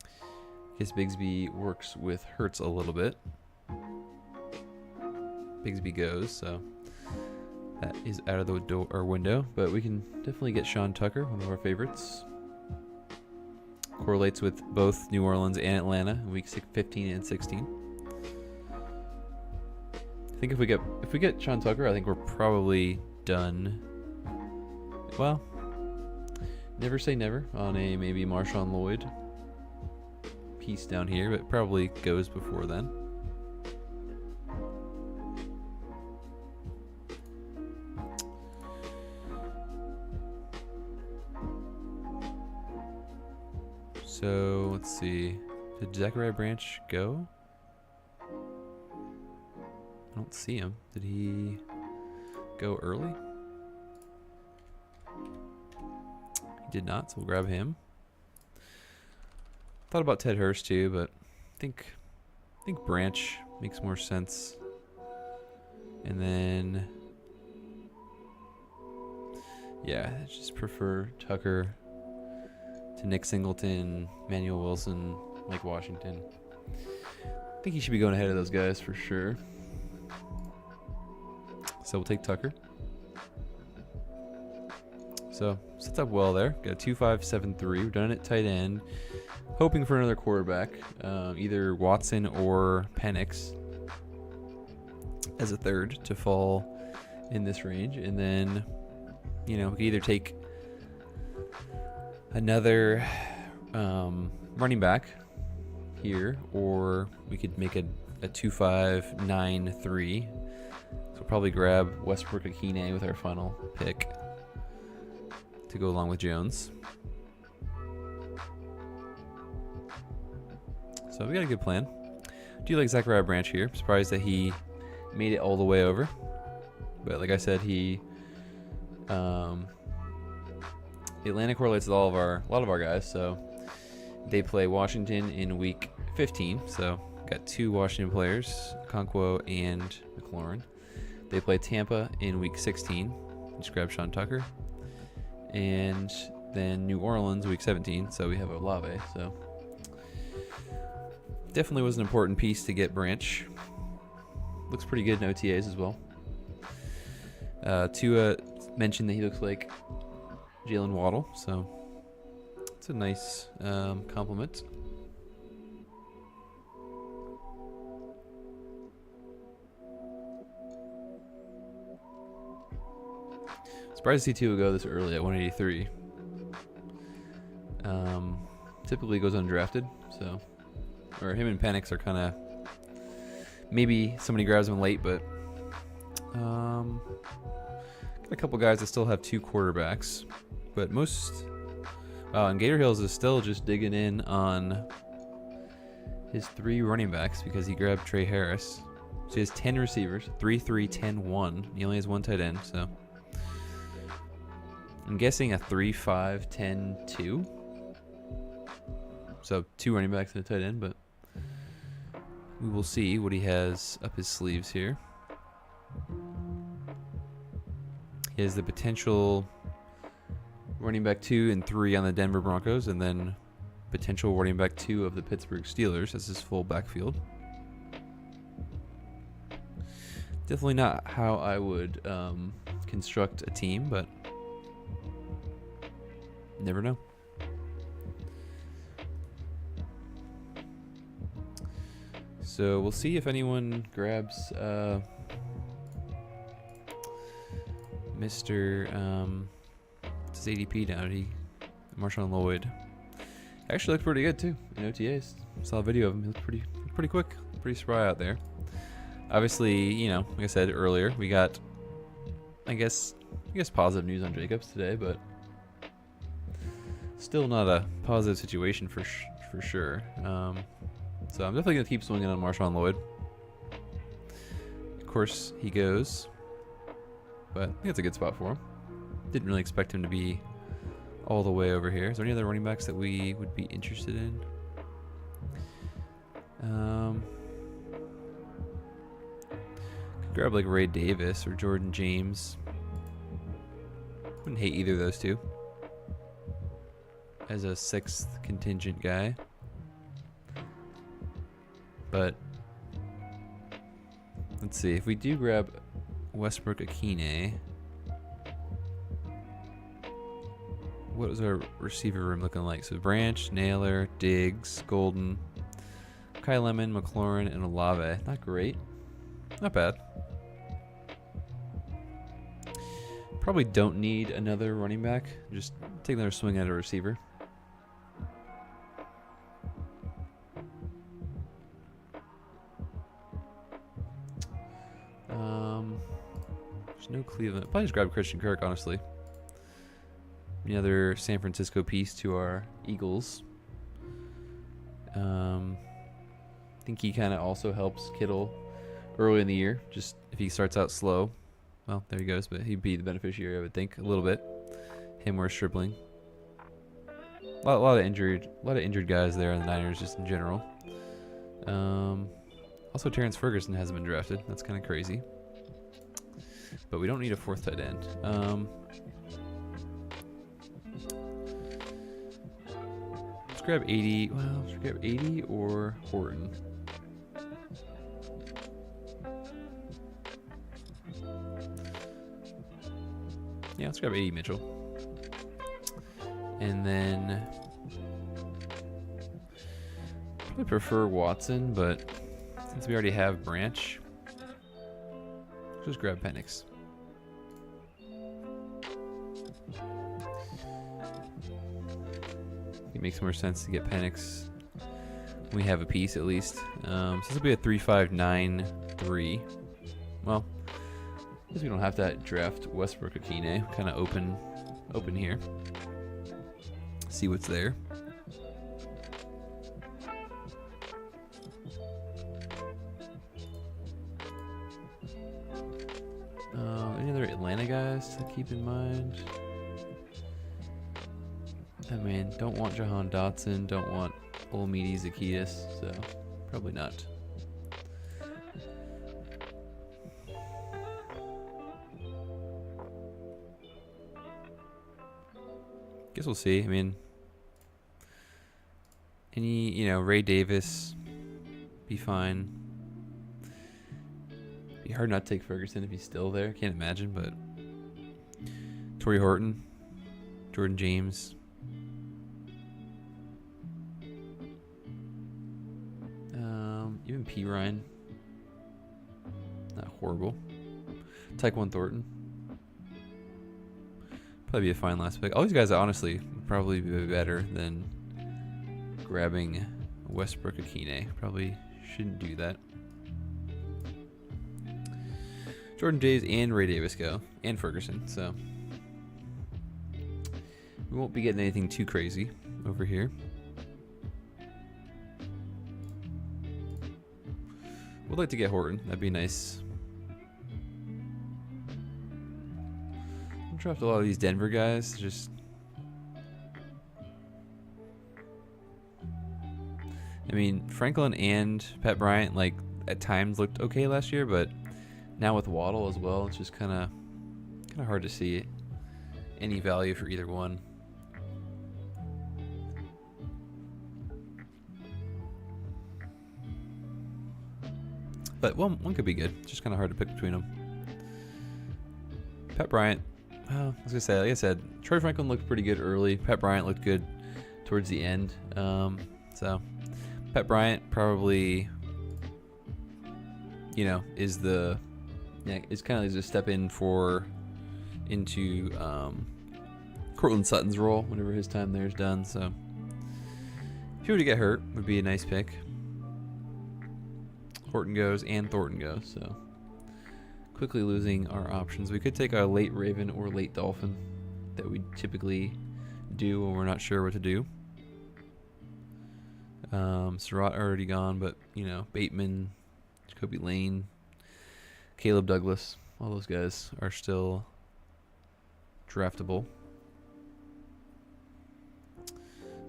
I guess Bigsby works with Hurts a little bit. Bigsby goes, so that is out of the door or window. But we can definitely get Sean Tucker, one of our favorites. Correlates with both New Orleans and Atlanta in week 15 and 16. I think if we get Sean Tucker, I think we're probably done. Well, never say never on a maybe Marshawn Lloyd piece down here, but probably goes before then. So let's see. Did Zachariah Branch go? I don't see him. Did he go early? He did not, so we'll grab him. Thought about Ted Hurst too, but I think Branch makes more sense And then, yeah, I just prefer Tucker to Nick Singleton, Manuel Wilson, Mike Washington. I think he should be going ahead of those guys for sure. So we'll take Tucker. So sets up well there. Got a 2-5-7-3. We're done at tight end. Hoping for another quarterback, either Watson or Penix as a third to fall in this range. And then, you know, we could either take another running back here, or we could make a 2-5-9-3. So we'll probably grab Westbrook-Akine with our final pick to go along with Jones. So we got a good plan. Do you like Zachariah Branch here? Surprised that he made it all the way over. But like I said, he Atlanta correlates with a lot of our guys. So they play Washington in week 15. So got 2 Washington players, Conquo and McLaurin. They play Tampa in week 16. Just grab Sean Tucker. And then New Orleans week 17. So we have Olave. So definitely was an important piece to get Branch. Looks pretty good in OTAs as well. Tua mentioned that he looks like Jalen Waddle, so it's a nice compliment. Surprised to see Tua go this early at 183. Typically goes undrafted, so, or him and Penix are kind of, maybe somebody grabs him late, but got a couple guys that still have 2 quarterbacks, but most, and Gator Hills is still just digging in on his 3 running backs because he grabbed Trey Harris. So he has 10 receivers, 3-3-10-1. He only has 1 tight end, so I'm guessing a 3-5-10-2. So 2 running backs and a tight end, but we will see what he has up his sleeves here. He has the potential running back 2 and 3 on the Denver Broncos, and then potential running back 2 of the Pittsburgh Steelers as his full backfield. Definitely not how I would construct a team, but never know. So we'll see if anyone grabs Mr. What's his ADP down? Marshawn Lloyd. Actually looked pretty good too in OTAs. Saw a video of him. He looked pretty quick, pretty spry out there. Obviously, you know, like I said earlier, we got, I guess positive news on Jacobs today, but still not a positive situation for sure. So I'm definitely gonna keep swinging on Marshawn Lloyd. Of course, he goes, but I think it's a good spot for him. Didn't really expect him to be all the way over here. Is there any other running backs that we would be interested in? Could grab like Ray Davis or Jordan James. Wouldn't hate either of those two as a 6th contingent guy. But let's see, if we do grab Westbrook-Akine, what was our receiver room looking like? So Branch, Naylor, Diggs, Golden, Kyle Lemon, McLaurin, and Olave. Not great. Not bad. Probably don't need another running back. Just take another swing at a receiver. There's no Cleveland. I'll probably just grab Christian Kirk, honestly. Another San Francisco piece to our Eagles. I think he kind of also helps Kittle early in the year. Just if he starts out slow, well, there he goes. But he'd be the beneficiary, I would think, a little bit. Him or Stripling. A lot of injured guys there in the Niners, just in general. Also, Terrence Ferguson hasn't been drafted. That's kind of crazy. but we don't need a fourth tight end. Let's grab 80. Well, let's grab 80 or Horton. Yeah, let's grab 80 Mitchell. And then probably prefer Watson, but since we already have Branch, let's just grab Penix. It makes more sense to get Penix when we have a piece at least. So this will be a 3-5-9-3. Well, I guess we don't have to draft Westbrook Akine. Kind of open here. See what's there. Any other Atlanta guys to keep in mind? I mean, don't want Jahan Dotson, don't want Olamide Zaccheaus, so probably not. Guess we'll see. I mean, Ray Davis, be fine. Be hard not to take Ferguson if he's still there. Can't imagine, but Torrey Horton, Jordan James. Even P. Ryan. Not horrible. Tyquan Thornton. Probably be a fine last pick. All these guys, honestly, would probably be better than grabbing Westbrook Akine. Probably shouldn't do that. Jordan James and Ray Davis go, and Ferguson, so we won't be getting anything too crazy over here. Would like to get Horton. That'd be nice. I'll draft a lot of these Denver guys. Just, I mean, Franklin and Pat Bryant, like, at times looked okay last year, but now with Waddle as well, it's just kind of hard to see any value for either one. But one could be good. It's just kind of hard to pick between them. Pat Bryant, well, I was gonna say, like I said, Troy Franklin looked pretty good early. Pat Bryant looked good towards the end. So Pat Bryant probably, is kind of a step into Cortland Sutton's role whenever his time there is done. So if he were to get hurt, would be a nice pick. Horton goes and Thornton goes, so quickly losing our options. We could take a late Raven or late Dolphin that we typically do when we're not sure what to do. Surratt already gone, but Bateman, Jacoby Lane, Caleb Douglas, all those guys are still draftable.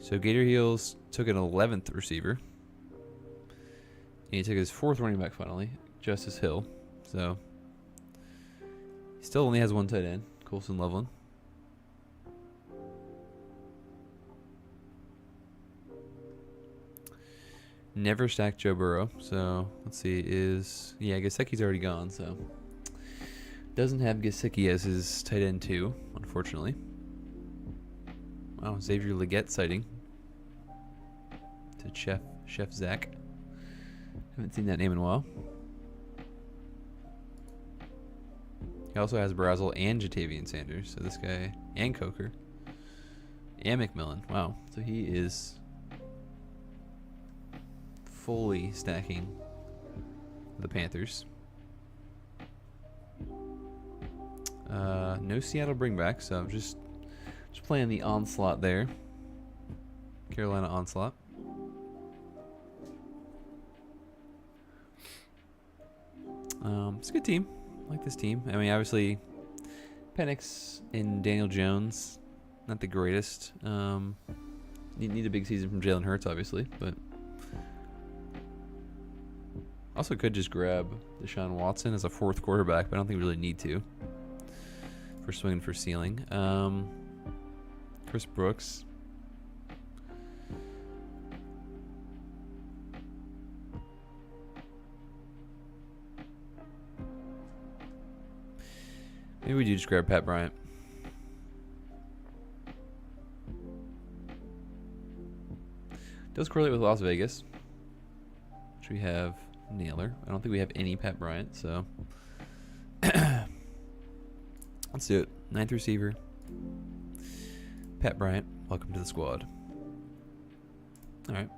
So Gator Heels took an 11th receiver. And he took his 4th running back finally, Justice Hill. So he still only has one tight end, Colson Loveland. Never stacked Joe Burrow. So let's see, Gesicki's already gone, so doesn't have Gesicki as his tight end 2, unfortunately. Wow, Xavier Legette sighting to Chef Zach. Haven't seen that name in a while. He also has Brazel and Jatavian Sanders. So this guy, and Coker, and McMillan. Wow. So he is fully stacking the Panthers. No Seattle bringback, so I'm just playing the onslaught there. Carolina onslaught. It's a good team. I like this team. I mean, obviously, Penix and Daniel Jones, not the greatest. Need a big season from Jalen Hurts, obviously, but Also could just grab Deshaun Watson as a 4th quarterback, but I don't think we really need to. For swinging for ceiling. Chris Brooks. Maybe we do just grab Pat Bryant. Does correlate with Las Vegas, which we have Naylor. I don't think we have any Pat Bryant, so let's do it. 9th receiver, Pat Bryant. Welcome to the squad. All right.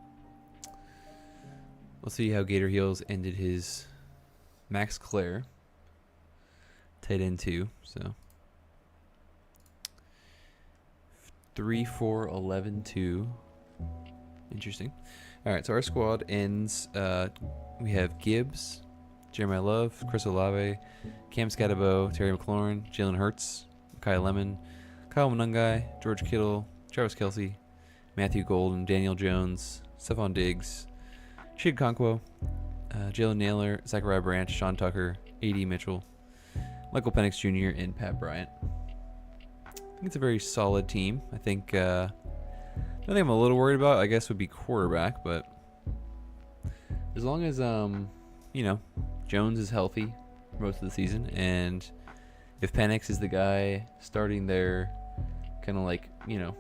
We'll see how Gator Heels ended his Max Clare. Tight end 2, so 3, 4, 11, 2. Interesting. All right, so our squad ends. We have Gibbs, Jeremiah Love, Chris Olave, Cam Scatabo, Terry McLaurin, Jalen Hurts, Kyle Lemon, Kyle Monungai, George Kittle, Travis Kelce, Matthew Golden, Daniel Jones, Stephon Diggs, Shade Conquo, Jalen Naylor, Zachariah Branch, Sean Tucker, A.D. Mitchell, Michael Penix Jr., and Pat Bryant. I think it's a very solid team. I think the only thing I'm a little worried about, I guess, would be quarterback, but as long as Jones is healthy most of the season, and if Penix is the guy starting there kind of like,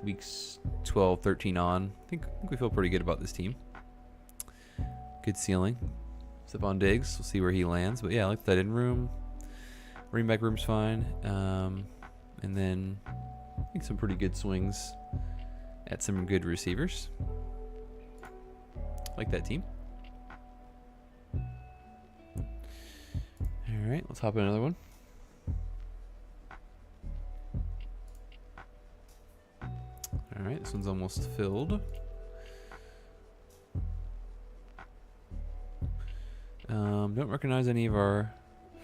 weeks 12, 13 on, I think we feel pretty good about this team. Good ceiling. Stephon Diggs, we'll see where he lands. But yeah, I like that in room. Running back room's fine. And then I think some pretty good swings at some good receivers. Like that team. All right, let's hop in another one. All right, this one's almost filled. Don't recognize any of our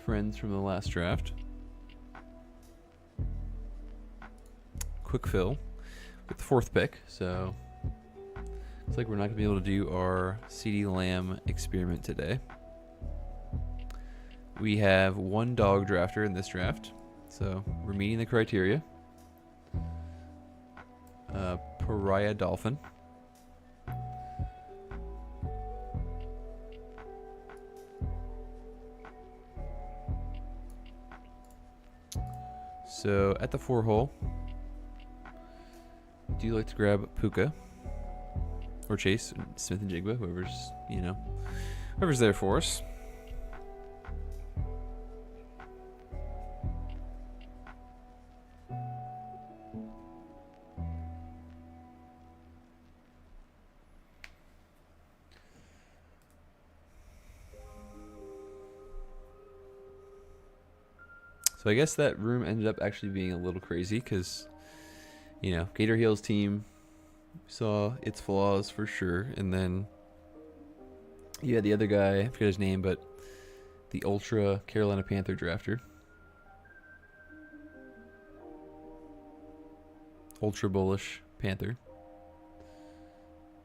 friends from the last draft. Quick fill with the 4th pick, so looks like we're not going to be able to do our CeeDee Lamb experiment today. We have 1 dog drafter in this draft, so we're meeting the criteria. Pariah Dolphin. So at the 4 hole, do you like to grab Puka or Chase, Smith and Jigba, whoever's there for us. So I guess that room ended up actually being a little crazy because, Gator Heels team saw its flaws for sure. And then you had the other guy, I forget his name, but the Ultra Carolina Panther drafter. Ultra bullish Panther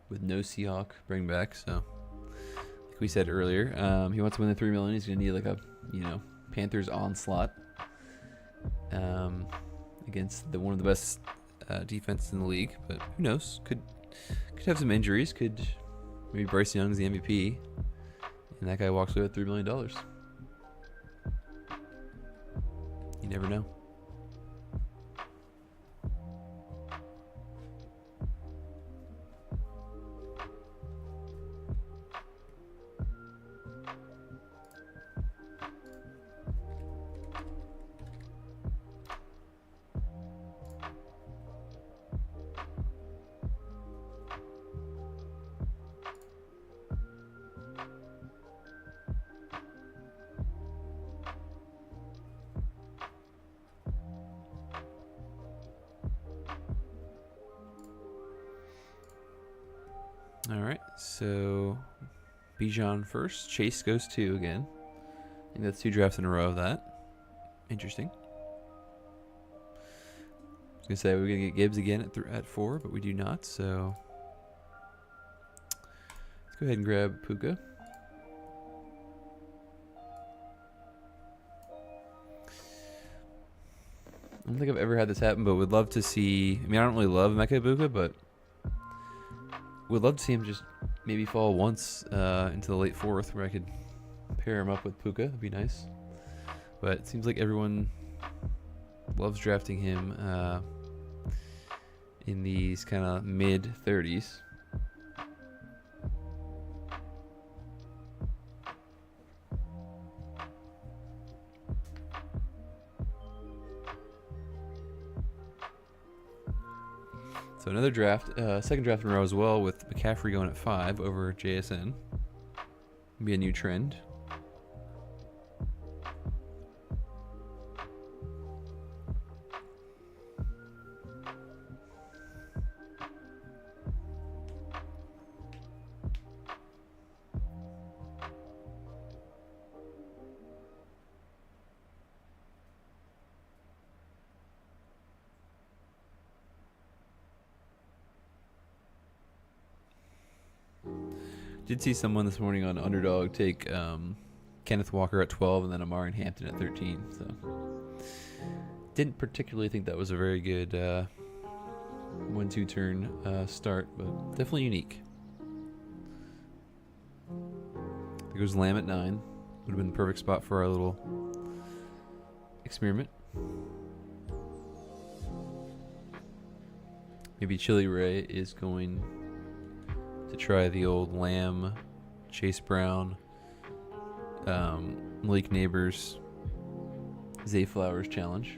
with no Seahawk bring back. So like we said earlier, he wants to win the $3 million. He's going to need like a, Panthers onslaught. Against one of the best defenses in the league, but who knows? Could have some injuries. Could maybe Bryce Young's the MVP, and that guy walks away with $3 million. You never know. All right, so Bijan first. Chase goes 2 again. I think that's 2 drafts in a row of that. Interesting. I was going to say we're going to get Gibbs again at 4, but we do not, so let's go ahead and grab Puka. I don't think I've ever had this happen, but would love to see. I mean, I don't really love Mecha Ibuka, but would love to see him just maybe fall once into the late 4th, where I could pair him up with Puka. That'd be nice. But it seems like everyone loves drafting him in these kind of mid 30s. So another draft, second draft in a row as well, with McCaffrey going at 5 over JSN. Be a new trend. Did see someone this morning on Underdog take Kenneth Walker at 12 and then Amari Hampton at 13. So didn't particularly think that was a very good 1-2 turn start, but definitely unique. There goes Lamb at 9. Would have been the perfect spot for our little experiment. Maybe Chili Ray is going to try the old Lamb, Chase Brown, Malik Neighbors, Zay Flowers challenge.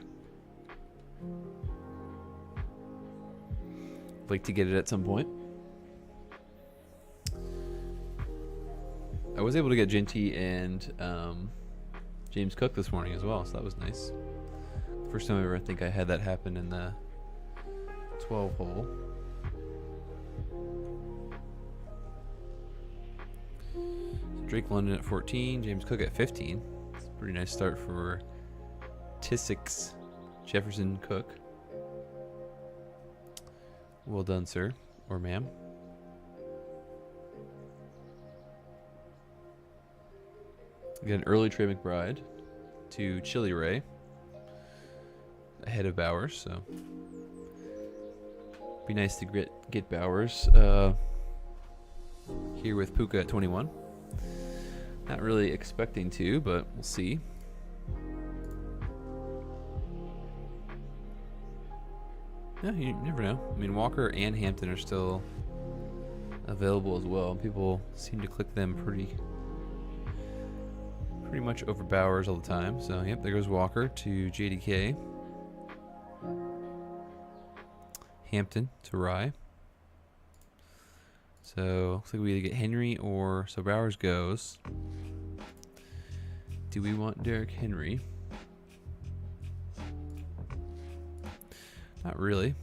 Like to get it at some point. I was able to get Ginty and James Cook this morning as well, so that was nice. First time ever I think I had that happen in the 12 hole. Drake London at 14, James Cook at 15. It's a pretty nice start for Tissix Jefferson Cook. Well done, sir, or ma'am. We got an early Trey McBride to Chili Ray ahead of Bowers, so be nice to get Bowers here with Puka at 21. Not really expecting to, but we'll see. Yeah, you never know. I mean, Walker and Hampton are still available as well. People seem to click them pretty much over Bowers all the time. So, yep, there goes Walker to JDK. Hampton to Rye. So, looks like we either get Henry or... So, Bowers goes. Do we want Derrick Henry? Not really.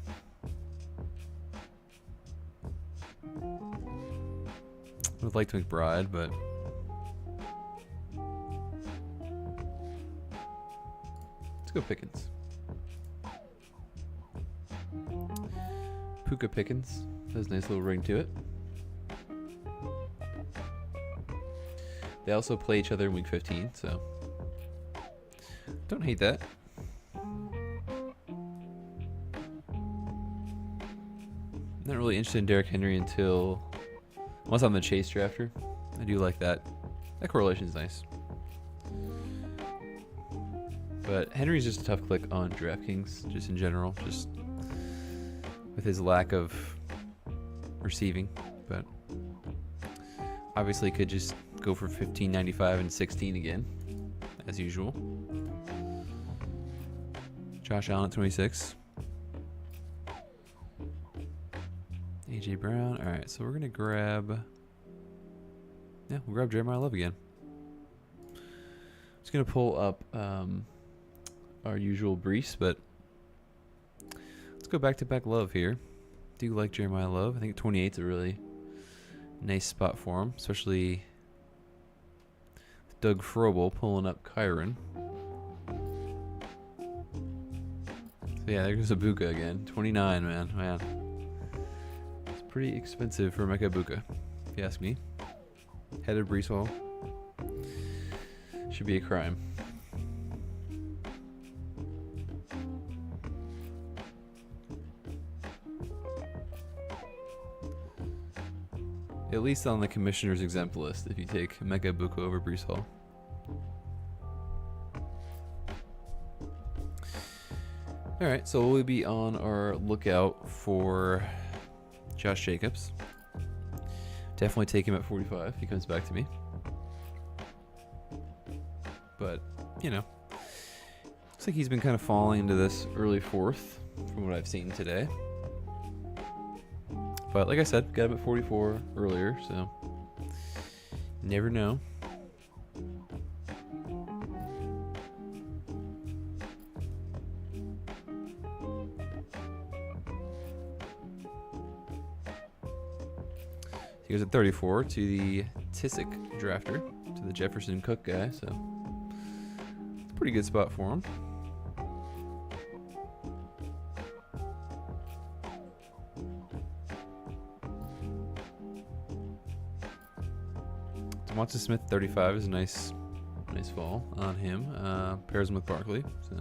Would like to McBride, but... Let's go Pickens. Puka Pickens. Has a nice little ring to it. They also play each other in week 15, so don't hate that. Not really interested in Derrick Henry until once I'm the chase drafter. I do like that. That correlation is nice. But Henry's just a tough click on Draftkings, just in general, just with his lack of receiving. But obviously could just go for 15.95 and 16 again, as usual. Josh Allen at 26. AJ Brown. All right, so we're gonna grab. Yeah, we'll grab Jeremiah Love again. Just gonna pull up our usual Brees, but let's go back-to-back Love here. Do like Jeremiah Love. I think 28 is a really nice spot for him, especially Doug Frobel pulling up Kyron. So yeah, there goes Ibuka again. 29, man. It's pretty expensive for Mecha Ibuka, if you ask me. Head of Brees Hall. Should be a crime. At least on the commissioner's exempt list if you take Mega Buko over Brees Hall. Alright, so we'll be on our lookout for Josh Jacobs. Definitely take him at 45 if he comes back to me. But, you know, looks like he's been kind of falling into this early fourth from what I've seen today. But like I said, got him at 44 earlier, so never know. He goes at 34 to the Tissick drafter, to the Jefferson Cook guy, so it's a pretty good spot for him. Devonta Smith 35 is a nice fall on him. Pairs him with Barkley. So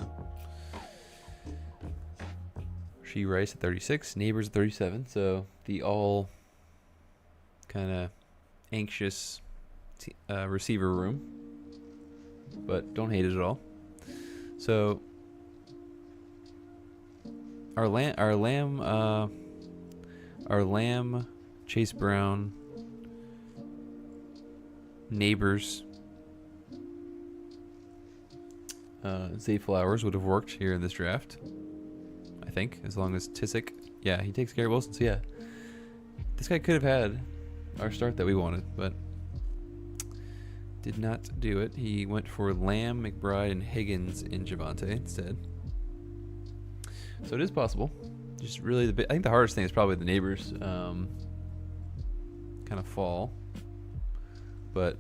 She Rice at 36, Neighbors at 37. So the all kind of anxious receiver room, but don't hate it at all. So our Lamb, Chase Brown, Neighbors, Zay Flowers would have worked here in this draft, I think, as long as Tissick, yeah, he takes care of Wilson. So yeah, this guy could have had our start that we wanted, but did not do it. He went for Lamb, McBride, and Higgins in Javonte instead. So it is possible. Just really I think the hardest thing is probably the Neighbors kind of fall. But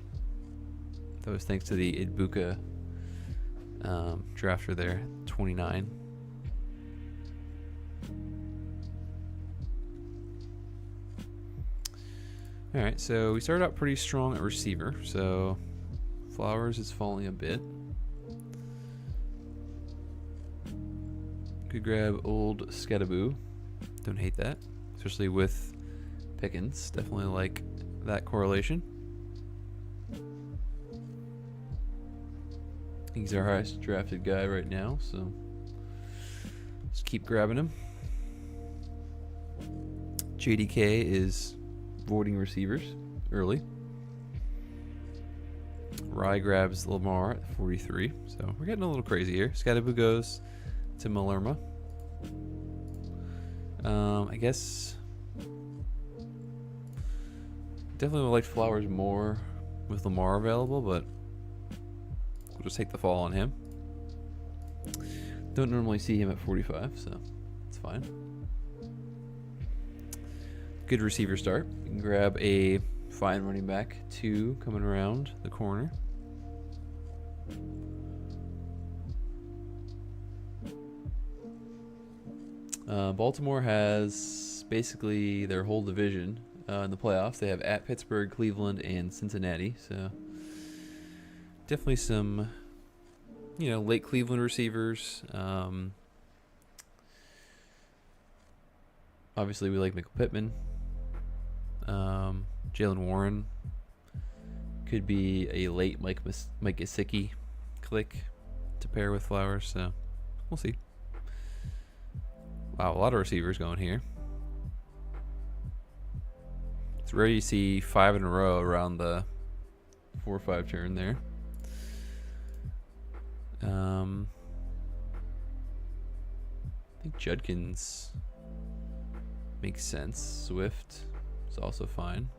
that was thanks to the Ibuka drafter there, 29. All right, so we started out pretty strong at receiver. So Flowers is falling a bit. Could grab old Skadaboo. Don't hate that, especially with Pickens. Definitely like that correlation. He's our highest drafted guy right now, so just keep grabbing him. JDK is voiding receivers early. Rye grabs Lamar at 43, so we're getting a little crazy here. Skadaboo goes to Malerma. I guess definitely would like Flowers more with Lamar available, but we'll just take the fall on him. Don't normally see him at 45, so it's fine. Good receiver start. You can grab a fine running back, 2 coming around the corner. Baltimore has basically their whole division in the playoffs. They have at Pittsburgh, Cleveland, and Cincinnati. So definitely some, late Cleveland receivers. Obviously, we like Michael Pittman. Jalen Warren could be a late Mike Gesicki click to pair with Flowers. So we'll see. Wow, a lot of receivers going here. It's rare you see 5 in a row around the 4 or 5 turn there. I think Judkins makes sense. Swift is also fine.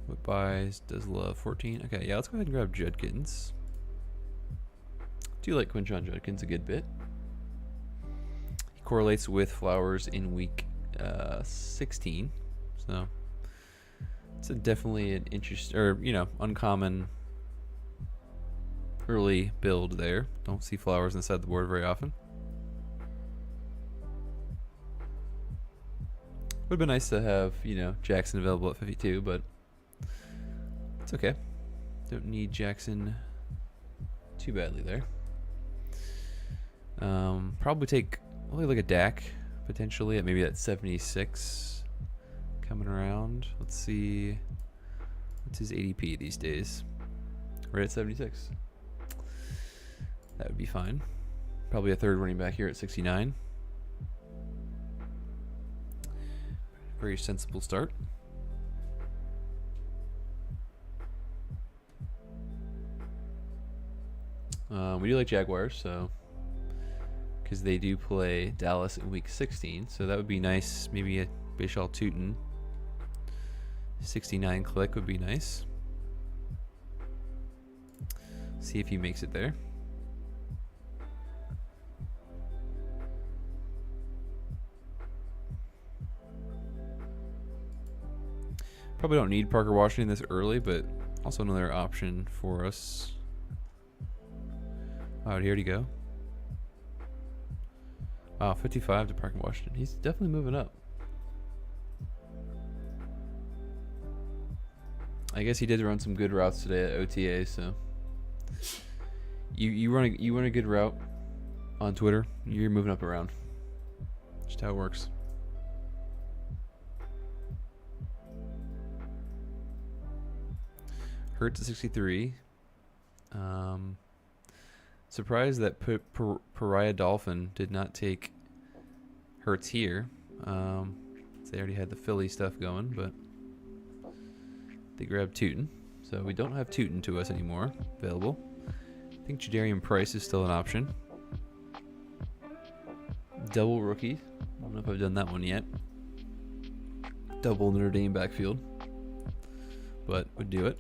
What buys does love 14? Okay, yeah, let's go ahead and grab Judkins. Do like Quinshon Judkins a good bit. He correlates with Flowers in week 16, so it's definitely an uncommon early build there. Don't see Flowers inside the board very often. Would have been nice to have Jackson available at 52, but it's okay. Don't need Jackson too badly there. Probably take like a Dak potentially at maybe at 76 coming around. Let's see. What's his ADP these days? Right at 76. That would be fine. Probably a third running back here at 69. Very sensible start. We do like Jaguars, so because they do play Dallas in week 16, so that would be nice. Maybe a Bishal Tootin 69 click would be nice. See if he makes it there. Probably don't need Parker Washington this early, but also another option for us. Wow, here'd he go? Wow, 55 to Parker Washington. He's definitely moving up. I guess he did run some good routes today at OTA, so you run a good route on Twitter, you're moving up around. Just how it works. Hurts at 63. Surprised that Pariah Dolphin did not take Hurts here. They already had the Philly stuff going, but they grabbed Tootin. So we don't have Tootin to us anymore available. I think Jadarian Price is still an option. Double rookie. I don't know if I've done that one yet. Double Notre Dame backfield. But would do it.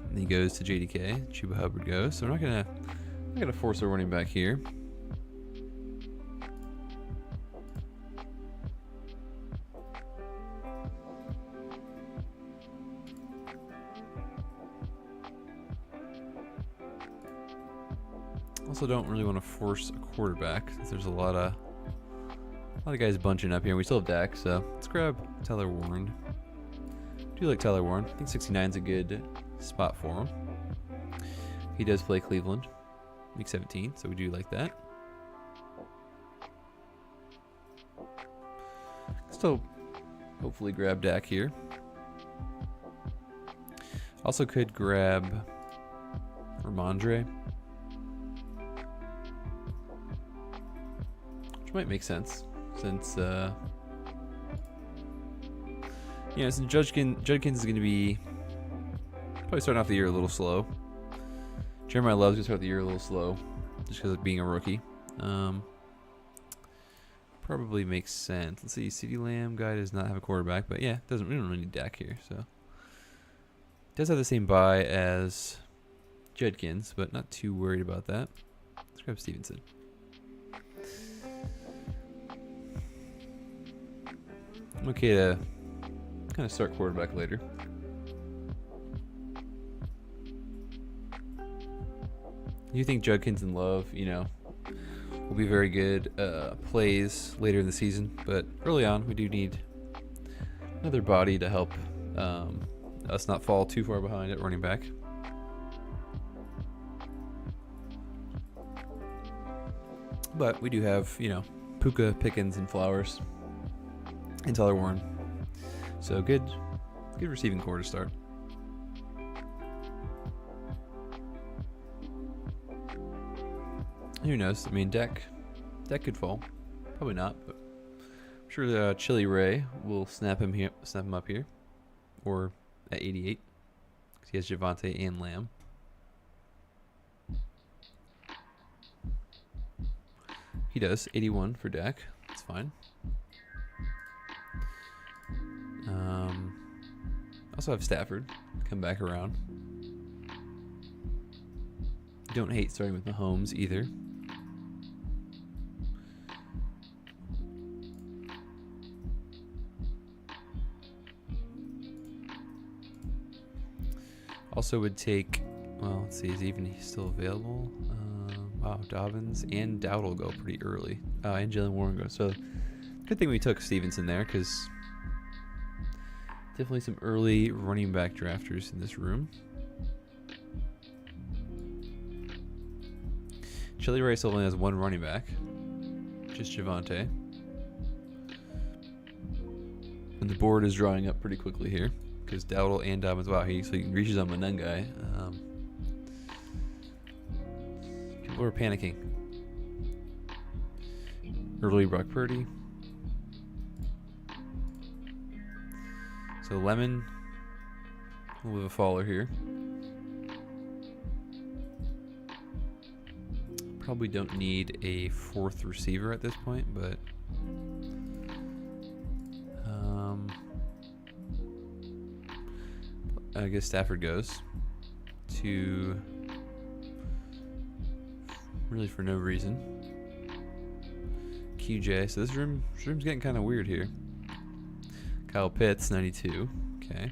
And he goes to JDK. Chuba Hubbard goes. So we're not gonna force a running back here. Also don't really want to force a quarterback since there's a lot of guys bunching up here. We still have Dak, so let's grab Tyler Warren. Do like Tyler Warren. I think 69 is a good spot for him. He does play Cleveland week 17, so we do like that. Still hopefully grab Dak here. Also could grab Ramondre, which might make sense since since Judkins is going to be probably starting off the year a little slow. Jeremiah Love's going to start the year a little slow just because of being a rookie. Probably makes sense. Let's see. CeeDee Lamb guy does not have a quarterback, but yeah, we don't really need Dak here. So does have the same buy as Judkins, but not too worried about that. Let's grab Stevenson. I'm okay to kind of start quarterback later. You think Judkins and Love, will be very good plays later in the season, but early on we do need another body to help us not fall too far behind at running back. But we do have, Puka, Pickens, and Flowers, and Tyler Warren. So good receiving core to start. Who knows? I mean, Dak could fall. Probably not, but I'm sure Chili Ray will snap him up here, or at 88, because he has Javonte and Lamb. He does 81 for Dak. That's fine. Also have Stafford come back around. Don't hate starting with Mahomes either. Also would take, well, let's see, is even still available? Wow, Dobbins and Dowdle go pretty early. And Jalen Warren goes. So good thing we took Stevenson there, because definitely some early running back drafters in this room. Chili Rice only has one running back, just Javante. And the board is drawing up pretty quickly here because Dowdle and Dobbins. Wow, he reaches on Manungai. People are panicking. Early Brock Purdy. So Lemon, a little bit of a faller here. Probably don't need a fourth receiver at this point, but I guess Stafford goes to really for no reason. QJ, so this room's getting kind of weird here. Kyle Pitts, 92. Okay.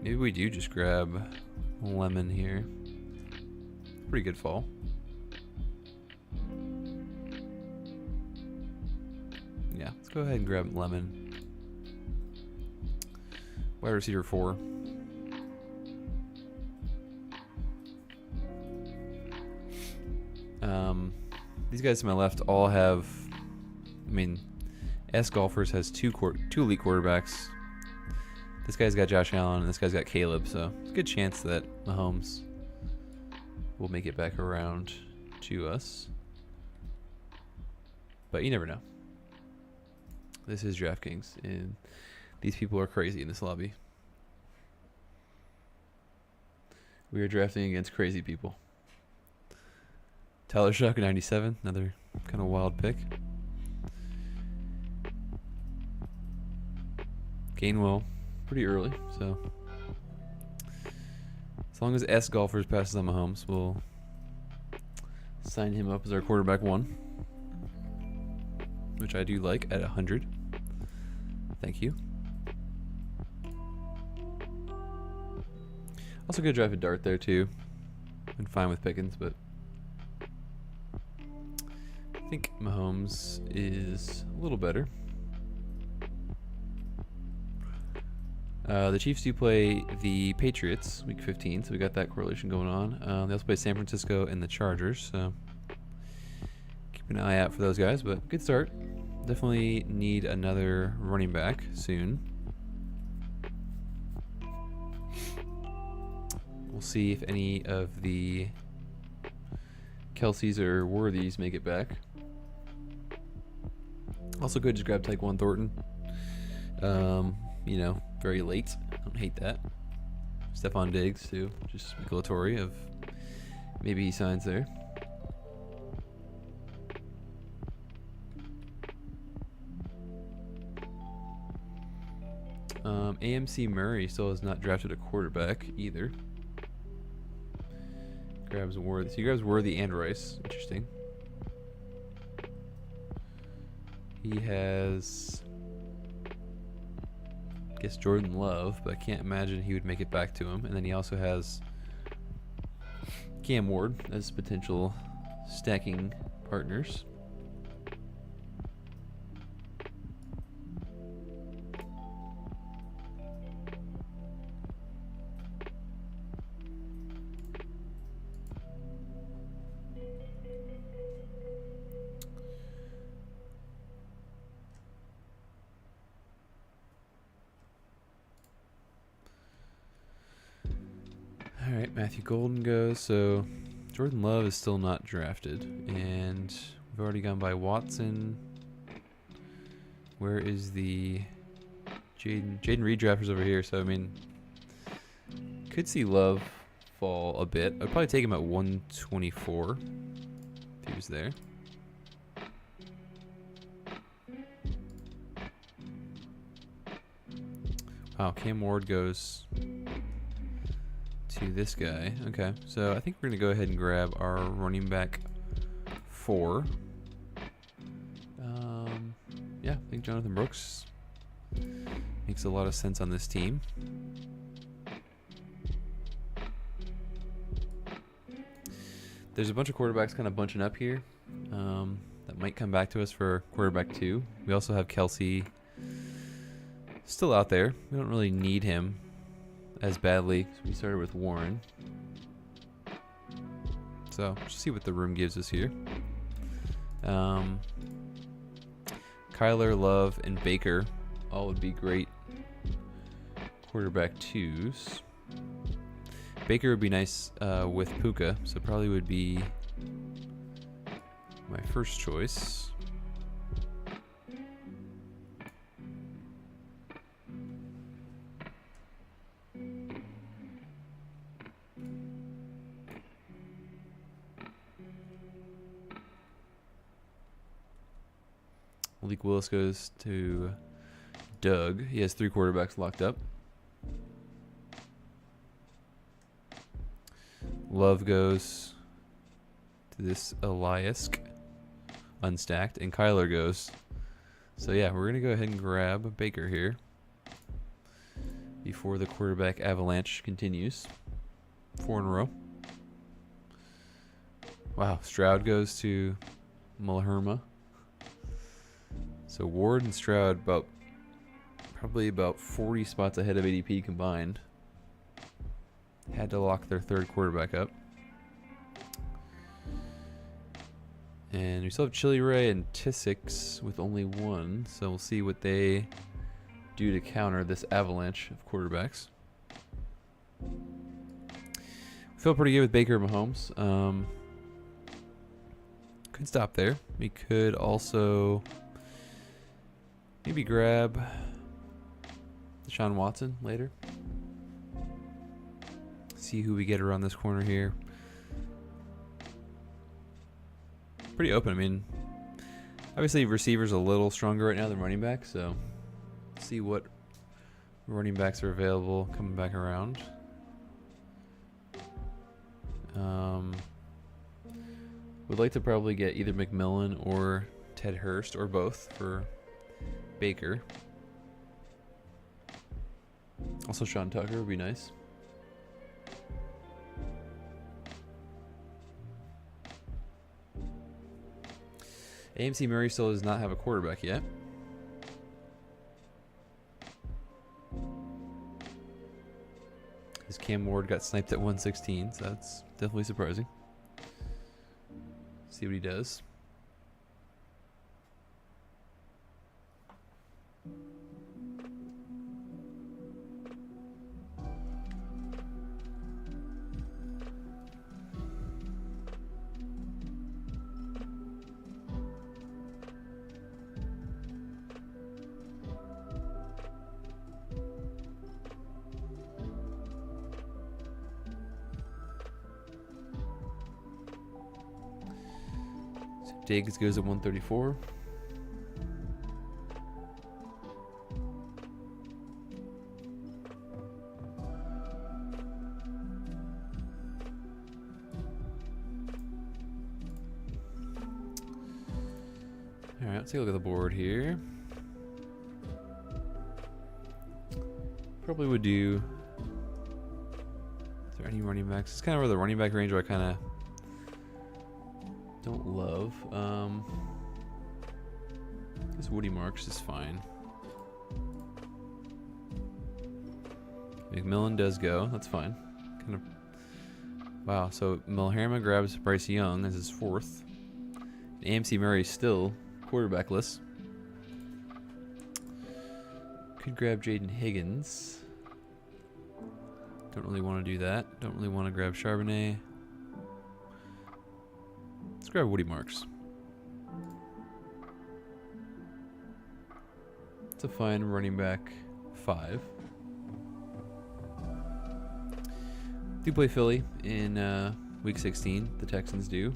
Maybe we do just grab Lemon here. Pretty good fall. Yeah, let's go ahead and grab Lemon. Wide receiver 4. These guys to my left all have, I mean, S Golfers has two elite quarterbacks. This guy's got Josh Allen, and this guy's got Caleb, so it's a good chance that Mahomes will make it back around to us. But you never know. This is Draftkings, and these people are crazy in this lobby. We are drafting against crazy people. Tyler Shuck, 97, another kind of wild pick. Gainwell, pretty early, so as long as S Golfers passes on Mahomes, we'll sign him up as our quarterback 1, which I do like at 100. Thank you. Also could drive a dart there too. Been fine with Pickens, but I think Mahomes is a little better. The Chiefs do play the Patriots week 15, so we got that correlation going on. They also play San Francisco and the Chargers, so keep an eye out for those guys. But good start. Definitely need another running back soon. We'll see if any of the Kelseys or Worthies make it back. Also good, just grab Tyquan Thornton. You know, very late. I don't hate that. Stephon Diggs too, just speculatory of maybe he signs there. AMC Murray still has not drafted a quarterback either. Grabs Worthy. So he grabs Worthy and Rice. Interesting. He has, I guess, Jordan Love, but I can't imagine he would make it back to him. And then he also has Cam Ward as potential stacking partners. Alright, Matthew Golden goes. So Jordan Love is still not drafted. And we've already gone by Watson. Where is the Jaden Reed drafters over here? So, I mean, could see Love fall a bit. I'd probably take him at 124 if he was there. Wow, Cam Ward goes to this guy. Okay, so I think we're going to go ahead and grab our running back 4. Yeah, I think Jonathan Brooks makes a lot of sense on this team. There's a bunch of quarterbacks kind of bunching up here that might come back to us for quarterback 2. We also have Kelsey still out there. We don't really need him as badly. So we started with Warren. So let's see what the room gives us here. Kyler, Love, and Baker all would be great quarterback twos. Baker would be nice with Puka, so probably would be my first choice. Malik Willis goes to Doug. He has 3 quarterbacks locked up. Love goes to this Eliask unstacked, and Kyler goes. So yeah, we're gonna go ahead and grab Baker here before the quarterback avalanche continues. 4 in a row. Wow, Stroud goes to Mulherma. So Ward and Stroud probably about 40 spots ahead of ADP combined. Had to lock their 3rd quarterback up. And we still have Chili Ray and Tissix with only 1. So we'll see what they do to counter this avalanche of quarterbacks. Feel pretty good with Baker and Mahomes. Could stop there. We could also maybe grab Deshaun Watson later. See who we get around this corner here. Pretty open. I mean, obviously receivers a little stronger right now than running back, so see what running backs are available coming back around. Would like to probably get either McMillan or Ted Hurst or both for Baker. Also Sean Tucker would be nice. AMC Murray still does not have a quarterback yet. His Cam Ward got sniped at 116, so that's definitely surprising. See what he does. Diggs goes at 134. All right, let's take a look at the board here. Probably would do. Is there any running backs? It's kind of where the running back range where I kind of don't love. I guess Woody Marks is fine. McMillan does go. That's fine. Kind of. Wow. So Mulherma grabs Bryce Young as his 4th. AMC Murray still quarterbackless. Could grab Jaden Higgins. Don't really want to do that. Don't really want to grab Charbonnet. Let's grab Woody Marks. It's a fine running back 5. Do play Philly in week 16. The Texans do.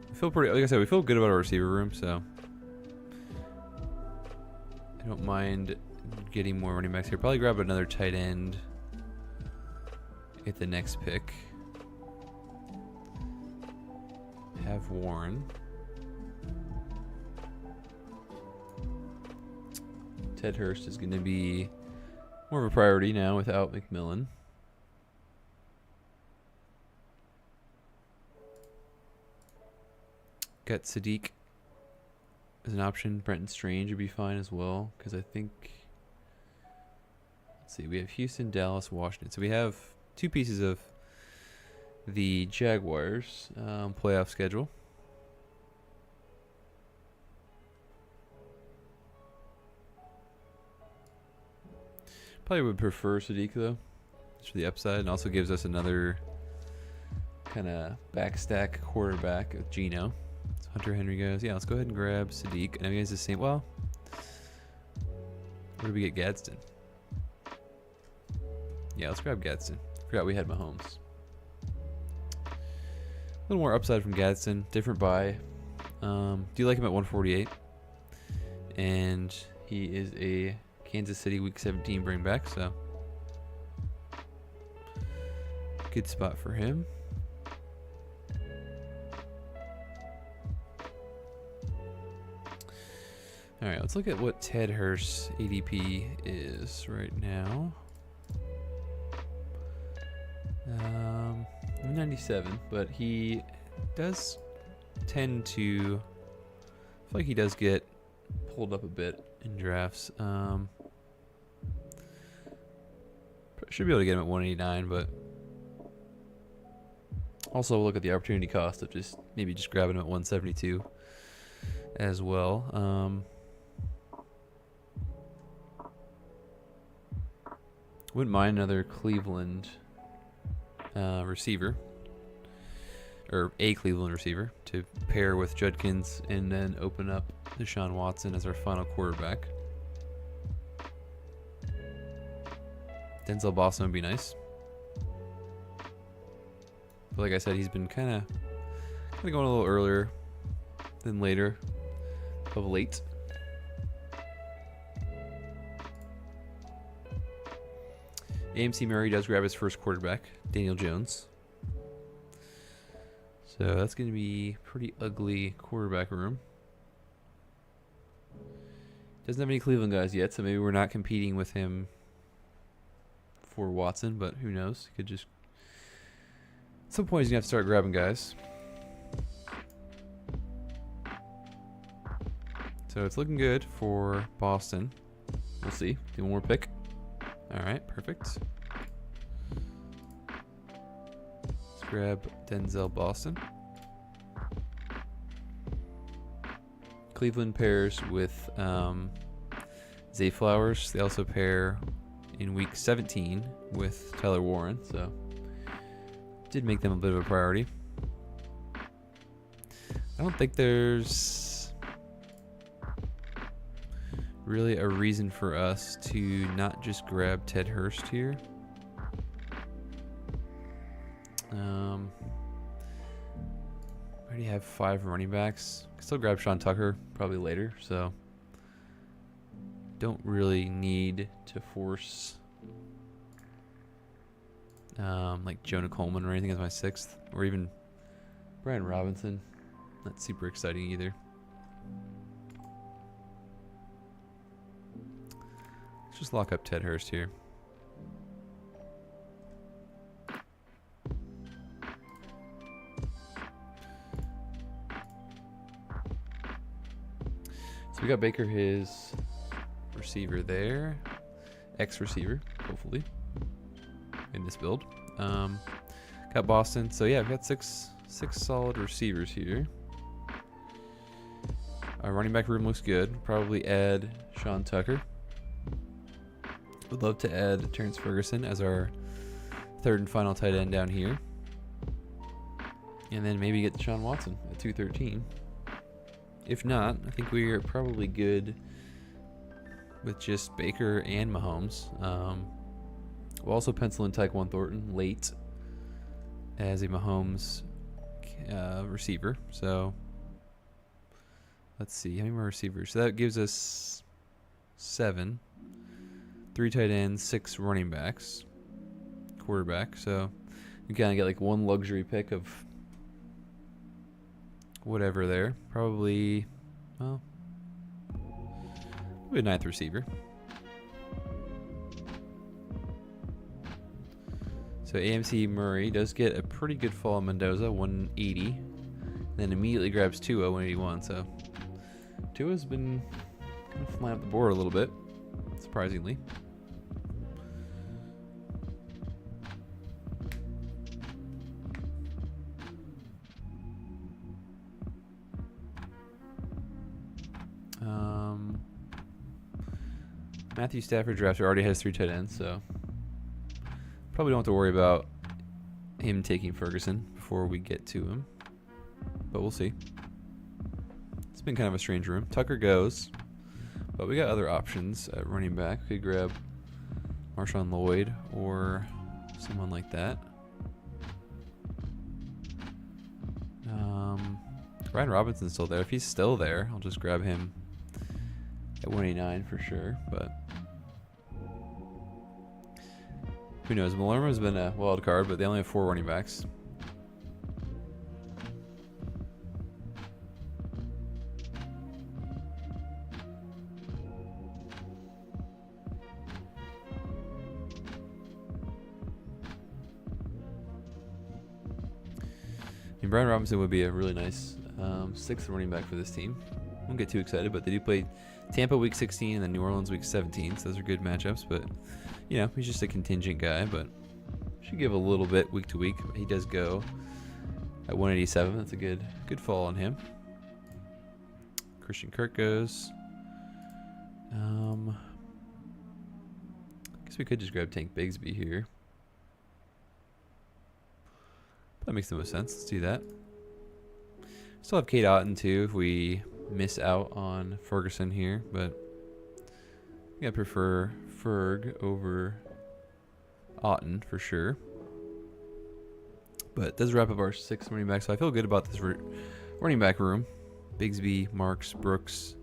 We feel pretty, like I said, we feel good about our receiver room, so I don't mind getting more running backs here. Probably grab another tight end at the next pick. Have Warren. Ted Hurst is going to be more of a priority now without McMillan. Got Sadiq as an option. Brenton Strange would be fine as well, because I think Let's see. We have Houston, Dallas, Washington. So we have 2 pieces of the Jaguars playoff schedule. Probably would prefer Sadiq though, just for the upside, and also gives us another kind of backstack quarterback with Geno. So Hunter Henry goes. Yeah, let's go ahead and grab Sadiq. I know he has the same. Well, where do we get Gadsden? Yeah, let's grab Gadsden. Forgot we had Mahomes. A little more upside from Gadsden. Different buy. Do you like him at 148? And he is a Kansas City Week 17 bring back, so good spot for him. All right, let's look at what Ted Hurst's ADP is right now. 97, but he does tend to, I feel like he does get pulled up a bit in drafts. Should be able to get him at 189, but also look at the opportunity cost of just maybe just grabbing him at 172 as well. Wouldn't mind another Cleveland receiver, or a Cleveland receiver, to pair with Judkins and then open up Deshaun Watson as our final quarterback. Denzel Boston would be nice. But like I said, he's been kind of going a little earlier than later of late. AMC Murray does grab his first quarterback, Daniel Jones. So that's going to be pretty ugly quarterback room. Doesn't have any Cleveland guys yet, so maybe we're not competing with him for Watson, but who knows? He could just, at some point he's going to have to start grabbing guys. So it's looking good for Boston. We'll see. Do one more pick. All right, perfect. Let's grab Denzel Boston. Cleveland pairs with Zay Flowers. They also pair in week 17 with Tyler Warren, so did make them a bit of a priority. I don't think there's really a reason for us to not just grab Ted Hurst here. I already have 5 running backs. I can still grab Sean Tucker probably later, so don't really need to force like Jonah Coleman or anything as my 6th, or even Brian Robinson. Not super exciting either. Let's just lock up Ted Hurst here. So we got Baker, his receiver there, X-receiver, hopefully, in this build. Got Boston. So yeah, I've got six solid receivers here. Our running back room looks good. Probably add Sean Tucker. Would love to add Terrence Ferguson as our 3rd and final tight end down here. And then maybe get Deshaun Watson at 213. If not, I think we are probably good with just Baker and Mahomes. We'll also pencil in Tyquan Thornton late as a Mahomes receiver. So let's see, how many more receivers? So that gives us 7. 3 tight ends, 6 running backs, quarterback. So we kind of get like one luxury pick of whatever there. Probably, well, a 9th receiver. So AMC Murray does get a pretty good fall on Mendoza, 180. Then immediately grabs Tua, 181. So Tua's been kind of flying up the board a little bit, surprisingly. Matthew Stafford drafter already has 3 tight ends, so probably don't have to worry about him taking Ferguson before we get to him. But we'll see. It's been kind of a strange room. Tucker goes, but we got other options at running back. We could grab Marshawn Lloyd or someone like that. Ryan Robinson's still there. If he's still there, I'll just grab him at 189 for sure. But who knows? Malorma's been a wild card, but they only have 4 running backs. And Brian Robinson would be a really nice 6th running back for this team. Won't get too excited, but they do play Tampa week 16 and then New Orleans week 17, so those are good matchups. But you know, he's just a contingent guy, but should give a little bit week to week. He does go at 187. That's a good fall on him. Christian Kirk goes. I guess we could just grab Tank Bigsby here. That makes the most sense. Let's do that. Still have Kate Otten too if we miss out on Ferguson here, but I think I prefer Ferg over Otten for sure. But it does wrap up our 6 running backs, so I feel good about this running back room. Bigsby, Marks, Brooks,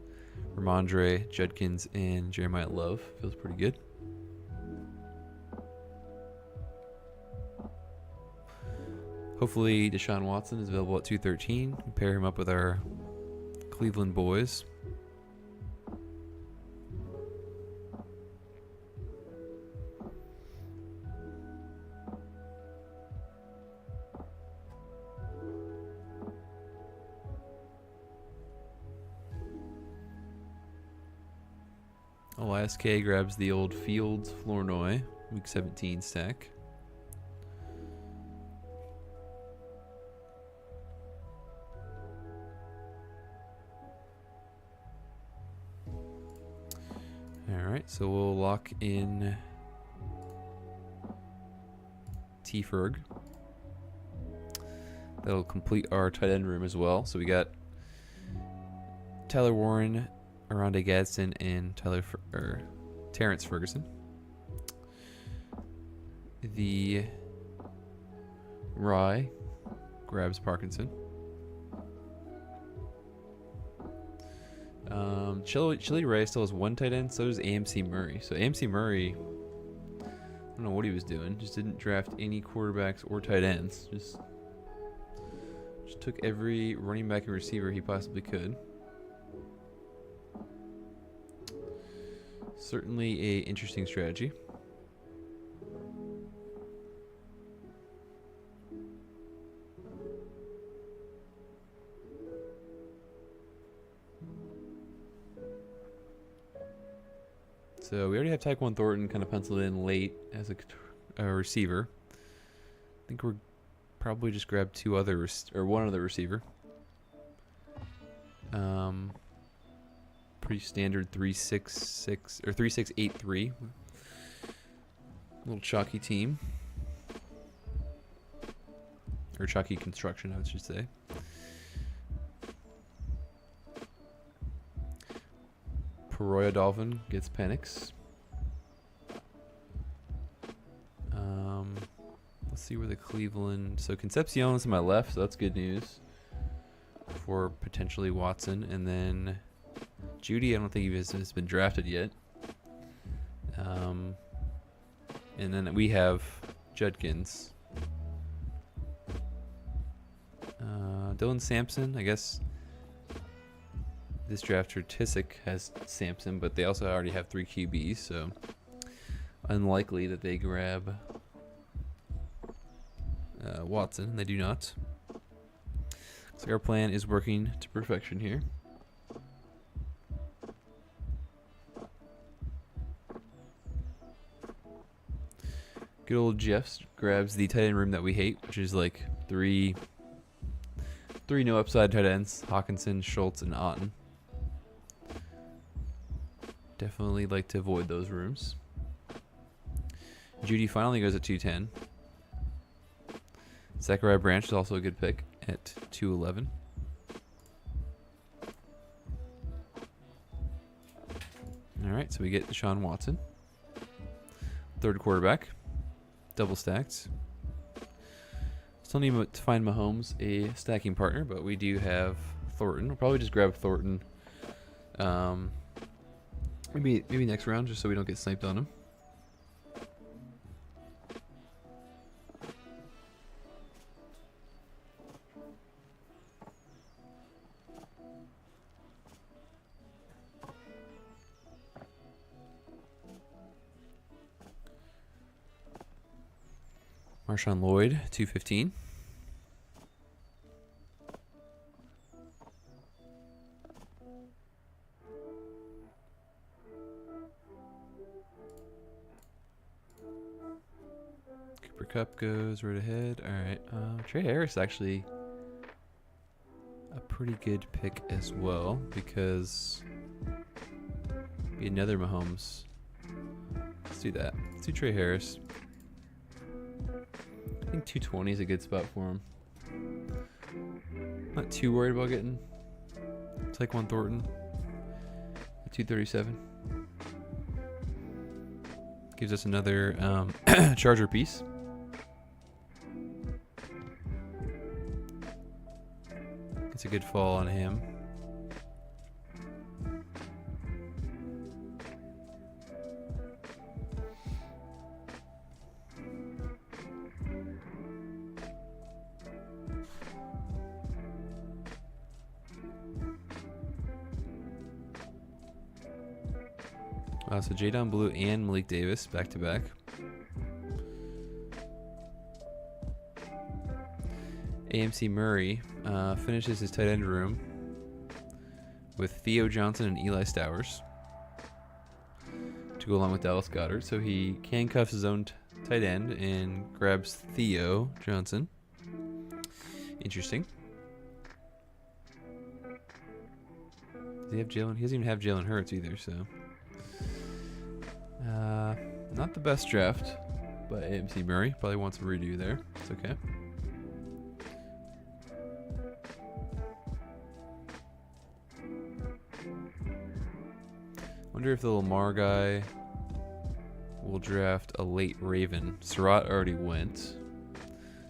Ramondre, Judkins, and Jeremiah Love. Feels pretty good. Hopefully Deshaun Watson is available at 213. We pair him up with our Cleveland boys. Elias K grabs the old Fields Flournoy week 17 stack. Alright, so we'll lock in T-Ferg. That'll complete our tight end room as well. So we got Tyler Warren, Aronde Gadsden, and Terrence Ferguson. The Rye grabs Parkinson. Chili Ray still has 1 tight end, so does AMC Murray. So AMC Murray, I don't know what he was doing, just didn't draft any quarterbacks or tight ends. Just took every running back and receiver he possibly could. Certainly a interesting strategy. So we already have Tyquan Thornton kind of penciled in late as a receiver. I think we're probably just grab 2 other or 1 other receiver. Pretty standard 3-6-6 or 3-6-8-3. Little chalky team, or chalky construction, I should say. Peroya Dolphin gets Penix. Let's see where the Cleveland... So Concepcion's to my left, so that's good news for potentially Watson. And then Judy, I don't think he has been drafted yet. And then we have Judkins. Dylan Sampson, I guess... This drafter Tissick has Sampson, but they also already have 3 QBs, so unlikely that they grab Watson. They do not. So our plan is working to perfection here. Good old Jeff grabs the tight end room that we hate, which is like three no upside tight ends: Hawkinson, Schultz, and Otten. Definitely like to avoid those rooms. Judy finally goes at 210. Zachariah Branch is also a good pick at 211. All right, so we get Deshaun Watson. Third quarterback. Double stacked. Still need to find Mahomes a stacking partner, but we do have Thornton. We'll probably just grab Thornton. Maybe next round, just so we don't get sniped on him. Marshawn Lloyd, 215. Cooper Kupp goes right ahead. All right. Trey Harris actually a pretty good pick as well because be another Mahomes. Let's do that. Let's do Trey Harris. I think 220 is a good spot for him. Not too worried about getting Tyquan Thornton at 237. Gives us another Charger piece. It's a good fall on him. Wow, so Jadon Blue and Malik Davis back to back. AMC Murray finishes his tight end room with Theo Johnson and Eli Stowers to go along with Dallas Goedert. So he handcuffs his own tight end and grabs Theo Johnson. Interesting. Does he have Jalen? He doesn't even have Jalen Hurts either, so. Not the best draft by AMC Murray. Probably wants a redo there. It's okay. Wonder if the Lamar guy will draft a late Raven. Surratt already went.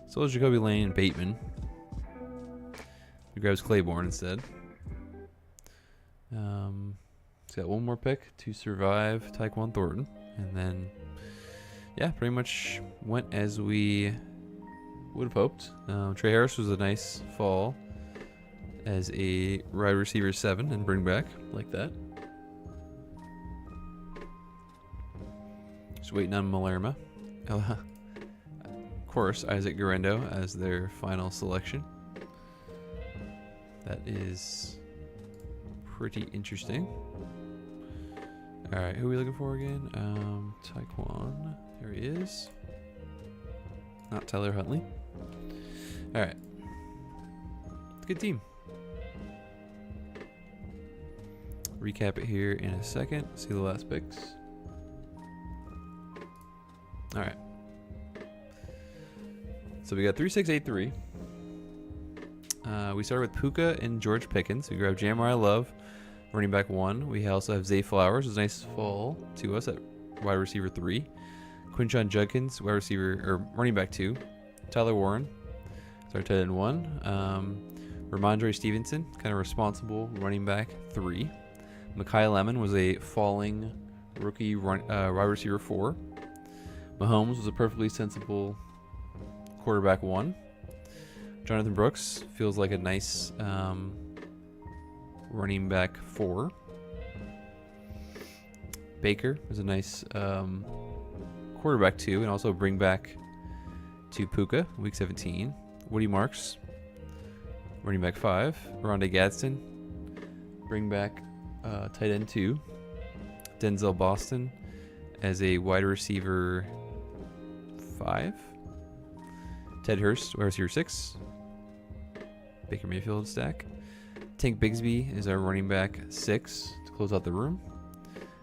So is Jacoby Lane and Bateman. He grabs Claiborne instead. He's got one more pick to survive Tyquan Thornton. And then, yeah, pretty much went as we would have hoped. Trey Harris was a nice fall as a wide receiver 7 and bring back like that. Just waiting on Malerma. Of course, Isaac Guerrero as their final selection. That is pretty interesting. All right, who are we looking for again? Tyquan. There he is. Not Tyler Huntley. All right. Good team. Recap it here in a second. See the last picks. All right. So we got 3683. We started with Puka and George Pickens. We grabbed Jamariah Love, running back 1. We also have Zay Flowers, who's a nice fall to us at wide receiver 3. Quinshon Judkins, wide receiver or running back 2. Tyler Warren, our tight end 1. Ramondre Stevenson, kind of responsible running back 3. Mekhi Lemon was a falling rookie wide receiver 4. Mahomes was a perfectly sensible quarterback 1. Jonathan Brooks feels like a nice running back 4. Baker is a nice quarterback 2, and also bring back to Puka, week 17. Woody Marks, running back 5. Rondé Gadsden, bring back tight end 2. Denzel Boston as a wide receiver 5. Ted Hurst, wide receiver 6. Baker Mayfield stack. Tank Bigsby is our running back 6 to close out the room.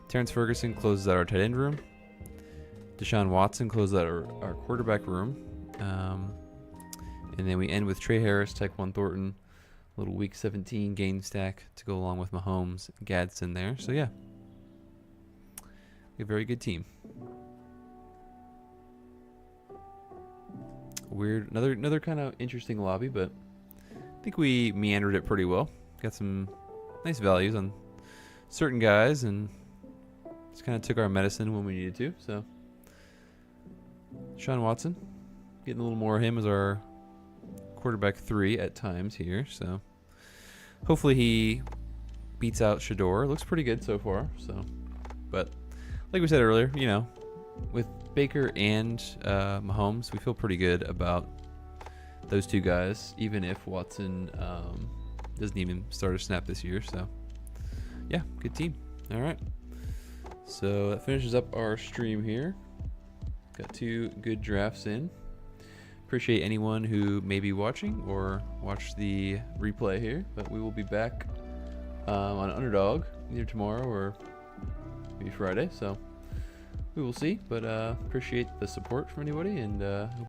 Terrence Ferguson closes out our tight end room. Deshaun Watson closes out our quarterback room. And then we end with Trey Harris, Tyquan Thornton, little week 17 gain stack to go along with Mahomes, Gadsden there. So yeah, a very good team. Weird, another kind of interesting lobby, but I think we meandered it pretty well. Got some nice values on certain guys, and just kind of took our medicine when we needed to. So Deshaun Watson, getting a little more of him as our quarterback 3 at times here. So hopefully he beats out Shador. Looks pretty good so far. So, but like we said earlier, you know, with Baker and Mahomes, we feel pretty good about those two guys, even if Watson doesn't even start a snap this year. So yeah, good team. All right, so that finishes up our stream here. Got 2 good drafts in. Appreciate anyone who may be watching or watch the replay here, but we will be back on Underdog either tomorrow or maybe Friday. So we will see, but appreciate the support from anybody, and